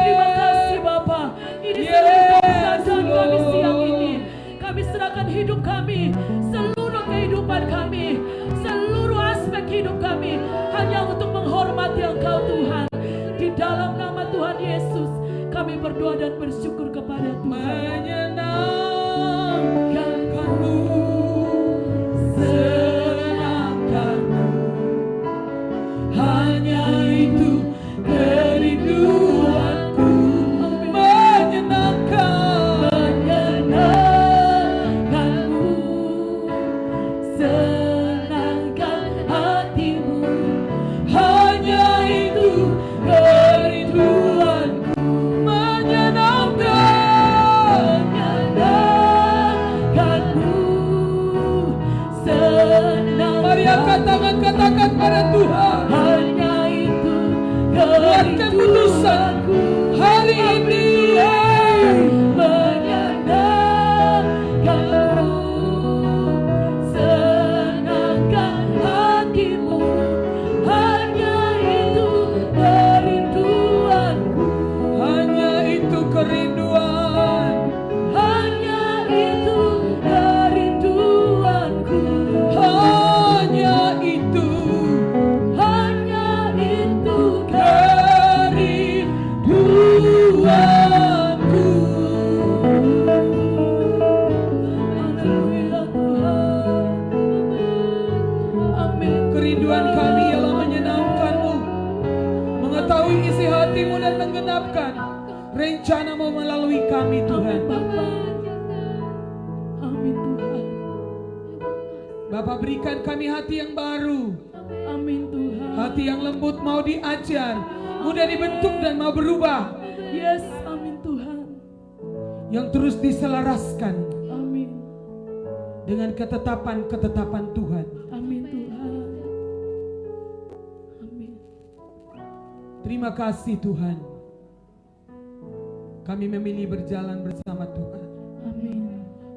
Terima kasih Bapa. Ini seluruh kebenaran kami siang ini. Kami serahkan hidup kami, seluruh kehidupan kami, seluruh aspek hidup kami hanya untuk menghormati Engkau Tuhan. Di dalam nama Tuhan Yesus kami berdoa dan bersyukur kepada Tuhan. Menyenangkanmu, senangkanmu, hanya itu kerinduanku. Menyenangkanmu, senangkan hatimu, Hanya itu kerinduanku. Menyenangkan, Bapa, berikan kami hati yang baru, Amin Tuhan. hati yang lembut, mau diajar, mudah dibentuk dan mau berubah, Yes, amin Tuhan. yang terus diselaraskan Amin. dengan ketetapan-ketetapan Tuhan. Amin Tuhan. Amin. Terima kasih Tuhan, kami memilih berjalan bersama Tuhan Amin.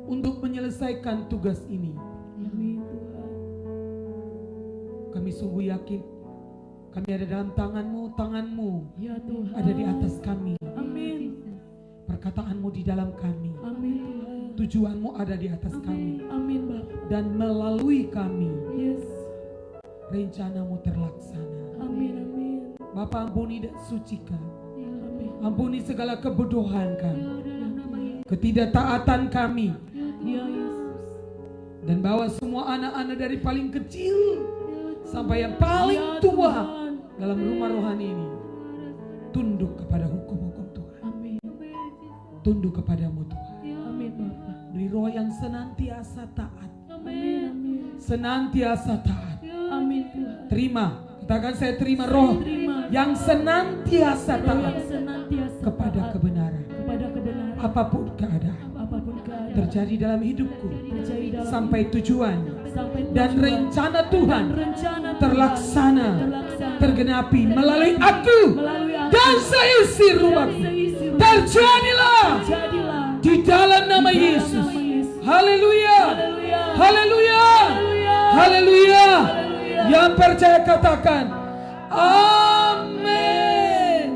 untuk menyelesaikan tugas ini. Amin Tuhan. Kami sungguh yakin kami ada dalam tangan-Mu, tangan-Mu Ya Tuhan. ada di atas kami, Amin. perkataan-Mu di dalam kami, Amin Tuhan. tujuan-Mu ada di atas kami, Amin Bapa. dan melalui kami Yes. rencana-Mu terlaksana. Amin amin. Bapa, ampuni dan sucikan, Amin. ampuni segala kebodohan kami, ketidaktaatan kami, Ya Yesus. dan bawa semua anak-anak dari paling kecil sampai yang paling Ya tua Tuhan. dalam rumah rohani ini tunduk kepada hukum-hukum Tuhan, Amin. tunduk kepadamu Tuhan. Amin Bapa. Beri roh yang senantiasa taat, Amin amin. senantiasa taat. Amin Tuhan. Terima, katakan saya terima roh Terima yang senantiasa roh taat yang senantiasa kepada taat kebenaran, kepada kebenaran apapun keadaan apapun keadaan terjadi dalam hidupku, terjadi dalam sampai tujuan sampai dan tujuan rencana Tuhan rencana terlaksana, terlaksana tergenapi melalui aku melalui aku dan seisi dan rumahku. seisi rumah. Terjadilah Jadilah di dalam nama dalam Yesus. nama Yesus. Haleluya, Haleluya. haleluya, Haleluya. haleluya. Haleluya. Yang percaya katakan amin.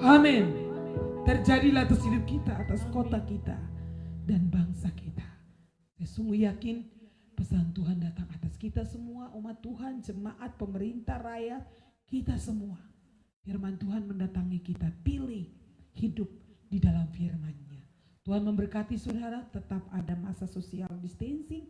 Amin. Terjadilah atas hidup kita, atas kota kita dan bangsa kita. Saya sungguh yakin pesan Tuhan datang atas kita semua, umat Tuhan, jemaat, pemerintah, rakyat, kita semua. Firman Tuhan mendatangi kita, pilih hidup di dalam firman-Nya. Tuhan memberkati saudara, tetap ada masa social distancing